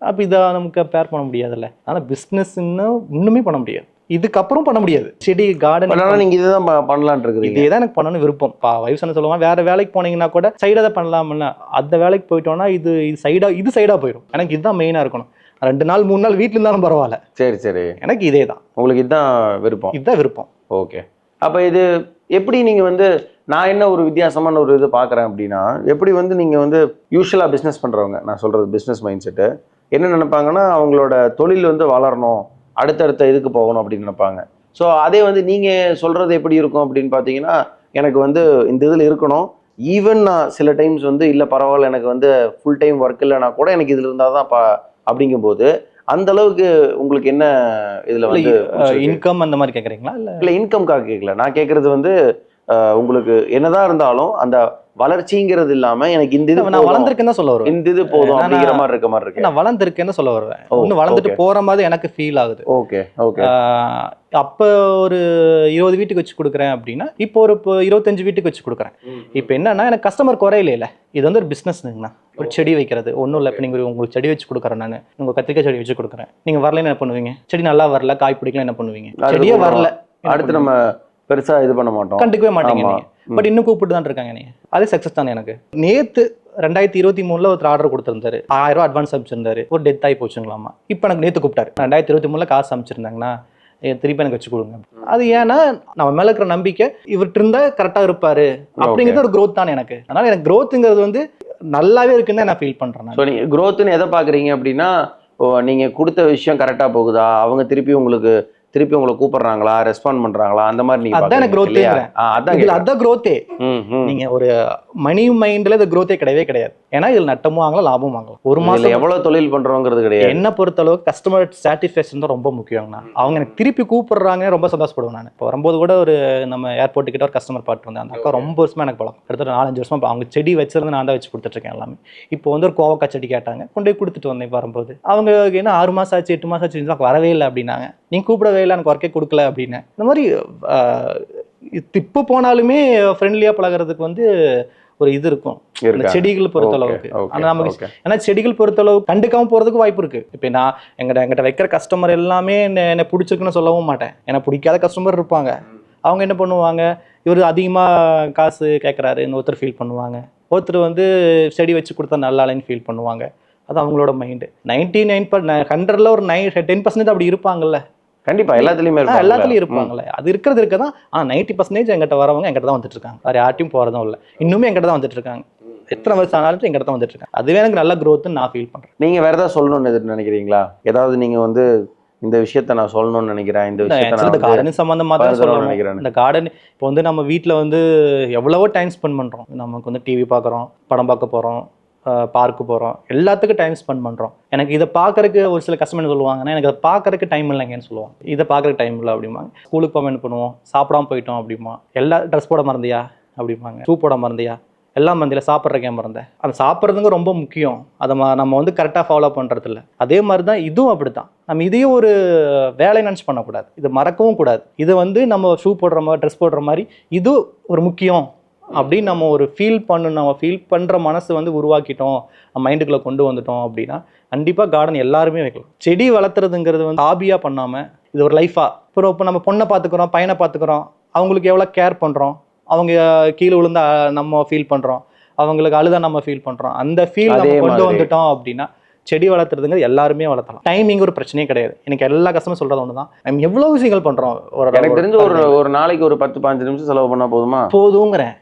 அப்போ இதை நமக்கு பேர் பண்ண முடியாதுல்ல. அதனால் பிஸ்னஸ்ன்னு இன்னுமே பண்ண முடியாது, இதுக்கப்புறம் பண்ண முடியாது. செடி கார்டன் நீங்கள் இதுதான் பண்ணலான் இருக்குது. இதே தான் எனக்கு பண்ணணும்னு விருப்பம். வைஃப் என்ன சொல்லுவாங்க, வேற வேலைக்கு போனீங்கன்னா கூட சைடாக தான் பண்ணலாம்ல. அந்த வேலைக்கு போயிட்டோன்னா இது சைடாக போயிடும். எனக்கு இதுதான் மெயினாக இருக்கணும். 2 நாள் 3 நாள் வீட்டில் இருந்தாலும் பரவாயில்ல. சரி, எனக்கு இதே தான். உங்களுக்கு இதுதான் விருப்பம். ஓகே. அப்போ இது எப்படி நீங்கள் நான் என்ன ஒரு வித்தியாசமான ஒரு இது பார்க்குறேன் அப்படின்னா, எப்படி நீங்கள் யூஸ்வலாக பிஸ்னஸ் பண்ணுறவங்க, நான் சொல்கிறது பிஸ்னஸ் மைண்ட் செட்டு என்ன நினைப்பாங்கன்னா, அவங்களோட தொழில் வளரணும், அடுத்தடுத்த இதுக்கு போகணும் அப்படின்னு நினைப்பாங்க. ஸோ அதே நீங்கள் சொல்கிறது எப்படி இருக்கும் அப்படின்னு பார்த்தீங்கன்னா, எனக்கு இந்த இதில் இருக்கணும், ஈவன் நான் சில டைம்ஸ் இல்லை பரவாயில்ல, எனக்கு ஃபுல் டைம் ஒர்க் இல்லைனா கூட எனக்கு இதில் இருந்தால் தான் அப்படிங்கும்போது அந்த அளவுக்கு உங்களுக்கு என்ன இதில் இன்கம் அந்த மாதிரி கேட்குறீங்களா? இல்லை இன்கம்காக கேட்கல. நான் கேட்குறது உங்களுக்கு என்னதான் இருந்தாலும் அந்த வளர்ச்சிங்கிறது இல்லாம எனக்கு இந்த இது நான் வளர்ந்துருக்கேன்னு தான் சொல்ல வருவேன். இந்த இது போதும் அப்படிங்கிற மாதிரி இருக்க மாதிரி இருக்கு. நான் வளர்ந்துருக்கேன்னு சொல்ல வருவேன். இன்னும் வளர்ந்துட்டு போற மாதிரி எனக்கு ஃபீல் ஆகுது. Okay okay. அப்போ ஒரு 20 வீட்டுக்கு வச்சு கொடுக்குறேன் அப்படின்னா இப்போ ஒரு 25 வீட்டுக்கு வச்சு கொடுக்குறேன். இப்போ என்னன்னா எனக்கு கஸ்டமர் குறையில இல்லை, இது வந்து ஒரு பிஸ்னஸ்ங்கண்ணா. ஒரு செடி வைக்கிறது ஒன்றும் இல்லை. இப்போ நீங்கள் உங்களுக்கு செடி வச்சு கொடுக்குறேன், நான் உங்கள் கத்திரிக்காய் செடி வச்சு கொடுக்குறேன். நீங்கள் வரலன்னு என்ன பண்ணுவீங்க? செடி நல்லா வரல, காய் பிடிக்கல, என்ன பண்ணுவீங்க? செடியே வரல, அடுத்து நம்ம பெருசா இது பண்ண மாட்டோம், கண்டுக்கவே மாட்டீங்க நீங்க. பட் இன்னும் கூப்பிட்டு தான் இருக்காங்க நீங்க. அதே சக்சஸ் தானே எனக்கு. நேத்து 2023 ஒருத்தர் ஆர்டர் கொடுத்துருந்தாரு, 1000 ரூபா அட்வான்ஸ் அமைச்சிருந்தாரு, ஒரு டெத் ஆகி போச்சுங்களாமா. இப்போ எனக்கு நேற்று கூப்பிட்டாரு, 2023 காசு அமைச்சிருந்தாங்கன்னா திருப்பி எனக்கு வச்சு கொடுங்க. அது ஏன்னா நம்ம மேல இருக்கிற நம்பிக்கை இவர்கிட்ட இருந்தா கரெக்டா இருப்பாரு அப்படிங்கிறது ஒரு growth தானே எனக்கு. அதனால எனக்கு growthங்கிறது வந்து நல்லாவே இருக்குன்னு தான் நான் ஃபீல் பண்றேன். ஸோ நீங்க growthன்னு எதை பாக்குறீங்க அப்படின்னா, நீங்க கொடுத்த விஷயம் கரெக்டா போகுதா, அவங்க திருப்பி உங்களை கூப்பிடுறாங்களா, ரெஸ்பாண்ட் பண்றாங்களா, அந்த மாதிரி நீங்க அதான் எனக்கு growth-ங்கிறேன். அதான் growth-ஏ. நீங்க ஒரு மணி மைண்ட்ல இந்த growth-ஏ கிடையவே கிடையாது. ஏன்னா இதுல நட்டமும் வாங்கலாம், லாபமும் வாங்கலாம். ஒரு மாசம் எவ்வளவு தொழில் பண்றோங்கிறது கிடையாது. என்ன பொறுத்தளவுக்கு கஸ்டமர் சாட்டிஸ்ஃபேக்ஷன் தான் ரொம்ப முக்கியம்னா. அவங்க எனக்கு திருப்பி கூப்பிடுறாங்க, ரொம்ப சந்தோஷப்படுவேன் நான். இப்போ வரும்போது கூட ஒரு நம்ம ஏர்போர்ட் கிட்ட ஒரு கஸ்டமர் பார்த்து வந்தேன். அந்த அக்கா ரொம்ப வருஷமா எனக்கு பழக்கம், கிட்டத்தட்ட 4-5 வருஷமா. அவங்க செடி வச்சிருந்து நான் தான் வச்சு கொடுத்துட்டு இருக்கேன் எல்லாமே. இப்போ வந்து ஒரு கோவக்காய் செடி கேட்டாங்க, கொண்டு போய் கொடுத்துட்டு வந்தேன். வரும்போது அவங்க என்ன 6 மாசம் ஆச்சு 8 மாசம் ஆச்சு வரவே இல்லை அப்படின்னாங்க. நீங்க கூப்பிடவே இல்லை, எனக்கு ஒர்க்கே கொடுக்கல அப்படின்னு. இந்த மாதிரி இப்போ போனாலுமே ஃப்ரெண்ட்லியா பழகிறதுக்கு வந்து ஒரு இது இருக்கும் செடிகள் பொறுத்தளவுக்கு. ஆனா நமக்கு ஏன்னா செடிகள் பொறுத்தளவு கண்டுக்காம போறதுக்கு வாய்ப்பு இருக்கு. இப்போ நான் எங்கிட்ட வைக்கிற கஸ்டமர் எல்லாமே என்ன பிடிச்சிருக்குன்னு சொல்லவும் மாட்டேன். ஏன்னா பிடிக்காத கஸ்டமர் இருப்பாங்க. அவங்க என்ன பண்ணுவாங்க, இவர் அதிகமா காசு கேட்கறாரு ஒருத்தர் ஃபீல் பண்ணுவாங்க, ஒருத்தர் வந்து செடி வச்சு கொடுத்தா நல்லா இல்லைன்னு ஃபீல் பண்ணுவாங்க. அது அவங்களோட மைண்டு. 100%ல ஒரு 10% அப்படி இருப்பாங்கல்ல. கண்டிப்பா எல்லாத்துலயும் இருப்பாங்கல்ல. அது இருக்கிறது இருக்கதான். 90% எங்கிட்ட வரவங்க எங்கிட்ட தான் வந்துட்டு இருக்காங்க, வேற யார்ட்டையும் போறதும் இல்லை. இன்னுமே எங்கிட்ட தான் வந்துட்டு இருக்காங்க. எத்தனை வருஷம் ஆனாலும் எங்கிட்ட தான் வந்துட்டு இருக்காங்க. அதுவே எனக்கு நல்ல growth நான் ஃபீல் பண்றேன். நீங்க வேற ஏதாவது சொல்லணும்னு நினைக்கிறீங்களா? ஏதாவது நீங்க வந்து இந்த விஷயத்த நான் சொல்லணும்னு நினைக்கிறேன், இந்த விஷயத்த கார்டன் சம்பந்தமா தான் சொல்லணும்னு நினைக்கிறேன். இந்த கார்டன் இப்போ வந்து நம்ம வீட்டுல வந்து எவ்வளவோ டைம் ஸ்பெண்ட் பண்றோம். நமக்கு வந்து டிவி பார்க்குறோம், படம் பார்க்க போறோம், பார்க்கு போகிறோம், எல்லாத்துக்கும் டைம் ஸ்பெண்ட் பண்ணுறோம். எனக்கு இதை பார்க்கறதுக்கு ஒரு சில கஸ்டமர் சொல்லுவாங்கன்னா, எனக்கு அதை பார்க்கறதுக்கு டைம் இல்லைங்கன்னு சொல்லுவாங்க. இதை பார்க்கறதுக்கு டைம் இல்லை அப்படிம்பாங்க. ஸ்கூலுக்கு போக என்ன பண்ணுவோம், சாப்பிடாம போயிட்டோம் அப்படிமா. எல்லா ட்ரெஸ் போட மறந்தியா அப்படிம்பாங்க, ஷூ போட மறந்தியா, எல்லாம் மறந்தியில் சாப்பிட்றக்கே மறந்தேன். அந்த சாப்பிட்றதுங்க ரொம்ப முக்கியம். அதை நம்ம வந்து கரெக்டாக ஃபாலோ பண்ணுறது இல்லை. அதே மாதிரி தான் இதுவும் அப்படி தான். நம்ம இதையும் ஒரு வேலை நினச்சி பண்ணக்கூடாது, இது மறக்கவும் கூடாது. இது வந்து நம்ம ஷூ போடுற மாதிரி, ட்ரெஸ் போடுற மாதிரி இது ஒரு முக்கியம் அப்படின்னு நம்ம ஒரு ஃபீல் பண்ணுற மனசு வந்து உருவாக்கிட்டோம், மைண்டுக்குள்ளே கொண்டு வந்துட்டோம் அப்படின்னா கண்டிப்பாக கார்டன் எல்லாருமே வைக்கலாம். செடி வளர்த்துறதுங்கிறது வந்து ஹாபியாக பண்ணாமல் இது ஒரு லைஃபாக. இப்போ நம்ம பொண்ணை பார்த்துக்குறோம், பையனை பார்த்துக்குறோம், அவங்களுக்கு எவ்வளோ கேர் பண்ணுறோம், அவங்க கீழே விழுந்தா நம்ம ஃபீல் பண்ணுறோம், அவங்களுக்கு அழுதா நம்ம ஃபீல் பண்ணுறோம். அந்த ஃபீல் நம்ம கொண்டு வந்துட்டோம் அப்படின்னா செடி வளர்த்துறதுங்க எல்லாருமே வளர்த்தலாம். டைமிங் ஒரு பிரச்சனையே கிடையாது. எனக்கு எல்லா கஸ்டமரும் சொல்றது ஒன்று தான், நம்ம எவ்வளவு விஷயங்கள் பண்றோம். எனக்கு தெரிஞ்ச ஒரு நாளைக்கு ஒரு 10-15 நிமிஷம் செலவு பண்ணா போதுங்கிறேன்.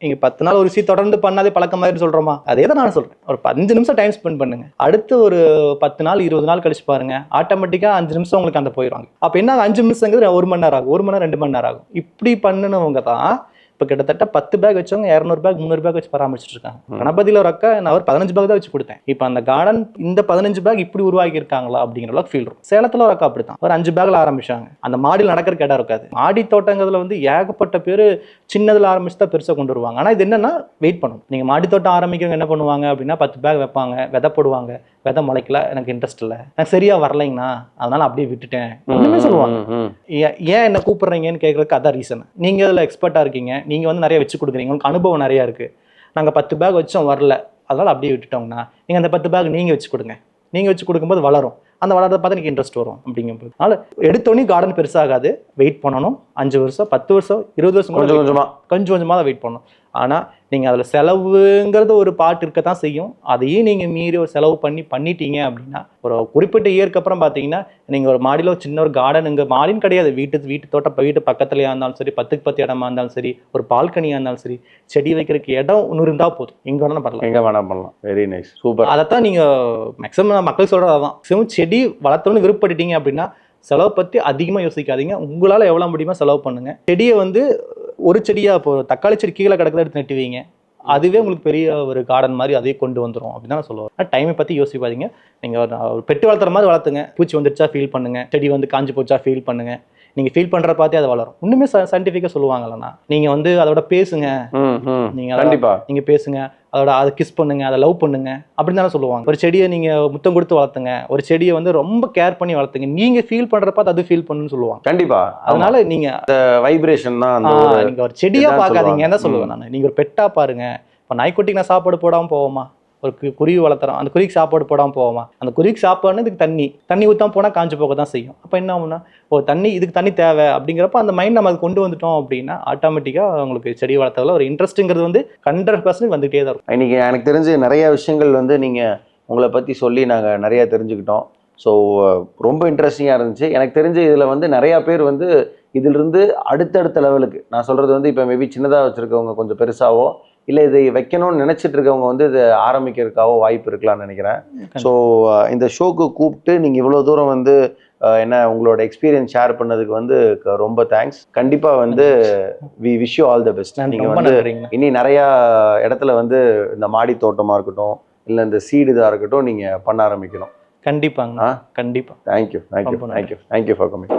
நீங்க 10 நாள் ஒரு விஷயம் தொடர்ந்து பண்ணாதே பழக்கம் மாதிரி சொல்றோமா, அதே தான் நான் சொல்றேன். ஒரு 5 நிமிஷம் டைம் ஸ்பெண்ட் பண்ணுங்க. அடுத்து ஒரு 10 நாள் 20 நாள் கழிச்சு பாருங்க, ஆட்டோமேட்டிக்கா 5 நிமிஷம் உங்களுக்கு அந்த போயிடுவாங்க. அப்ப என்ன 5 நிமிஷங்கிறது 1 மணி நேரம் ஆகும், 1 மணி நேரம் 2 மணி நேரம் ஆகும். இப்படி பண்ணுனவங்க தான் இப்போ கிட்டத்தட்ட 10 பேக் வச்சவங்க 200 பேக் 300 பேக் வச்சு பராமரிச்சுட்டு இருக்காங்க. கணபதியில் ஒரு அக்கா நான் ஒரு 15 பேக் தான் வச்சு கொடுத்தேன். இப்போ அந்த கார்டன் இந்த 15 பேக் இப்படி உருவாக்கி இருக்காங்களா அப்படிங்கிற அளவுக்கு ஃபீல் இருக்கும். சேலத்தில் ஒரு அக்கா அப்படித்தான், ஒரு 5 பேக்ல ஆரம்பிச்சாங்க. அந்த மாடியில் நடக்கிறக்கு இடம் இருக்காது. மாடி தோட்டங்கிறதுல வந்து ஏகப்பட்ட பேர் சின்னதில் ஆரம்பிச்சு தான் பெருசாக கொண்டு வருவாங்க. ஆனால் இது என்னன்னா வெயிட் பண்ணணும். நீங்கள் மாடி தோட்டம் ஆரம்பிக்கிறவங்க என்ன பண்ணுவாங்க அப்படின்னா 10 பேக் வைப்பாங்க, விதை போடுவாங்க, விதை முளைக்கல, எனக்கு இன்ட்ரெஸ்ட் இல்லை, எனக்கு சரியா வரலைங்கண்ணா, அதனால அப்படியே விட்டுட்டேன் ஒண்ணுமே சொல்லுவாங்க. ஏன் என்ன கூப்பிடுறீங்கன்னு கேட்கறதுக்கு அதான் ரீசன். நீங்க அதில் எக்ஸ்பர்ட்டா இருக்கீங்க, நீங்க வந்து நிறைய வச்சு கொடுக்குறீங்க, உங்களுக்கு அனுபவம் நிறைய இருக்கு. நாங்கள் 10 பேக் வச்சோம் வரல, அதனால அப்படியே விட்டுட்டோம்னா நீங்க அந்த 10 பேக் நீங்க வச்சு கொடுங்க. நீங்க வச்சு கொடுக்கும்போது வளரும், அந்த வளர்றதை பார்த்து எனக்கு இன்ட்ரெஸ்ட் வரும் அப்படிங்கும்போது. அதனால எடுத்தோடனே கார்டன் பெருசாகாது, வெயிட் பண்ணணும். 5 வருஷம் 10 வருஷம் 20 வருஷம் கொஞ்சம் கொஞ்சமாக தான் வெயிட் பண்ணணும். ஆனால் நீங்கள் அதில் செலவுங்கிறது ஒரு பாட்டு இருக்கத்தான் செய்யும். அதையும் நீங்கள் மீறி ஒரு செலவு பண்ணிட்டீங்க அப்படின்னா ஒரு குறிப்பிட்ட இயருக்கு அப்புறம் பார்த்தீங்கன்னா நீங்கள் ஒரு மாடியில் ஒரு சின்ன ஒரு கார்டன், இங்கே மாடின்னு கிடையாது, வீட்டு தோட்டம் வீட்டு பக்கத்துலையா இருந்தாலும் சரி, 10க்கு 10 இடமா இருந்தாலும் சரி, ஒரு பால்கனியாக இருந்தாலும் சரி, செடி வைக்கிறதுக்கு இடம் ஒன்று இருந்தால் போதும், எங்கே வேணாலும் பண்ணலாம். எங்கே வேணாலும் பண்ணலாம். Very nice, super. அதைத்தான் நீங்கள் மேக்ஸிமம் மக்கள் சொல்கிறது அதான். மேக்ஸிமம் செடி வளர்த்தோன்னு விருப்பப்பட்டீங்க அப்படின்னா செலவை பற்றி அதிகமாக யோசிக்காதீங்க. உங்களால் எவ்வளோ முடியுமோ செலவு பண்ணுங்க. செடியை வந்து ஒரு செடியாக இப்போ தக்காளி செடி கீழே கிடக்குறத எடுத்து நட்டுவீங்க, அதுவே உங்களுக்கு பெரிய ஒரு கார்டன் மாதிரி அதே கொண்டு வந்துடும் அப்படின்னு தான் சொல்லுவோம். டைமை பற்றி யோசிப்பாதீங்க. நீங்கள் ஒரு பெட்டு வளர்த்துற மாதிரி வளர்த்துங்க. பூச்சி வந்துடுச்சா ஃபீல் பண்ணுங்க, செடி வந்து காஞ்சி போச்சா ஃபீல் பண்ணுங்க. நீங்க ஃபீல் பண்ற பார்த்தே அது வளரும். இன்னுமே சயின்டிஃபிக்கா சொல்லுவாங்கல்லண்ணா, நீங்க வந்து அதோட பேசுங்க, நீங்க கண்டிப்பா நீங்க பேசுங்க, அதோட அதை கிஸ் பண்ணுங்க, அதை லவ் பண்ணுங்க அப்படின்னு தானே சொல்லுவாங்க. ஒரு செடியை நீங்க முத்தம் கொடுத்து வளர்த்துங்க, ஒரு செடியை வந்து ரொம்ப கேர் பண்ணி வளர்த்துங்க, நீங்க ஃபீல் பண்ற பார்த்து அது ஃபீல் பண்ணுன்னு சொல்லுவாங்க. கண்டிப்பா. அதனால நீங்க வைப்ரேஷன் தான் அந்த நீங்க ஒரு செடியா பார்க்காதீங்க என்ன சொல்லுவேன் நான், நீங்க ஒரு பெட்டா பாருங்க. இப்போ நாய்க்குட்டிக்கு நான் சாப்பாடு போடாம போவோமா, ஒரு குருவி வளர்த்துறோம், அந்த குருவிக்கு சாப்பாடு போடாமல் போவோமா, அந்த குருவிக்கு சாப்பாடுன்னு இதுக்கு தண்ணி ஊற்றாம போனால் காஞ்சு போக தான் செய்யும். அப்போ என்ன ஆகும்னா, இதுக்கு தண்ணி தேவை அப்படிங்கிறப்ப அந்த மைண்ட் நம்ம அது கொண்டு வந்துட்டோம் அப்படின்னா ஆட்டோமேட்டிக்காக உங்களுக்கு செடி வளர்த்ததில் ஒரு இன்ட்ரெஸ்ட்டுங்கிறது வந்து 100% வந்துகிட்டே தான் இருக்கும். இன்னைக்கு எனக்கு தெரிஞ்ச நிறைய விஷயங்கள் வந்து நீங்கள் உங்களை பற்றி சொல்லி நாங்கள் நிறையா தெரிஞ்சுக்கிட்டோம். ஸோ ரொம்ப இன்ட்ரெஸ்டிங்காக இருந்துச்சு. எனக்கு தெரிஞ்ச இதில் வந்து நிறையா பேர் வந்து இதிலிருந்து அடுத்தடுத்த லெவலுக்கு, நான் சொல்கிறது வந்து இப்போ மேபி சின்னதாக வச்சுருக்கவங்க கொஞ்சம் பெருசாவோ, இல்லை இதை வைக்கணும்னு நினச்சிட்டு இருக்கவங்க வந்து இதை ஆரம்பிக்கிறதுக்காவோ வாய்ப்பு இருக்கலாம்னு நினைக்கிறேன். ஸோ இந்த ஷோக்கு கூப்பிட்டு நீங்கள் இவ்வளோ தூரம் வந்து என்ன உங்களோட எக்ஸ்பீரியன்ஸ் ஷேர் பண்ணதுக்கு வந்து ரொம்ப தேங்க்ஸ். கண்டிப்பாக வந்து we wish you all the best. நீங்கள் வந்து இனி நிறையா இடத்துல வந்து இந்த மாடி தோட்டமாக இருக்கட்டும், இல்லை இந்த சீடு இதாக இருக்கட்டும், நீங்கள் பண்ண ஆரம்பிக்கணும். கண்டிப்பாங்க, கண்டிப்பாக. Thank you for coming.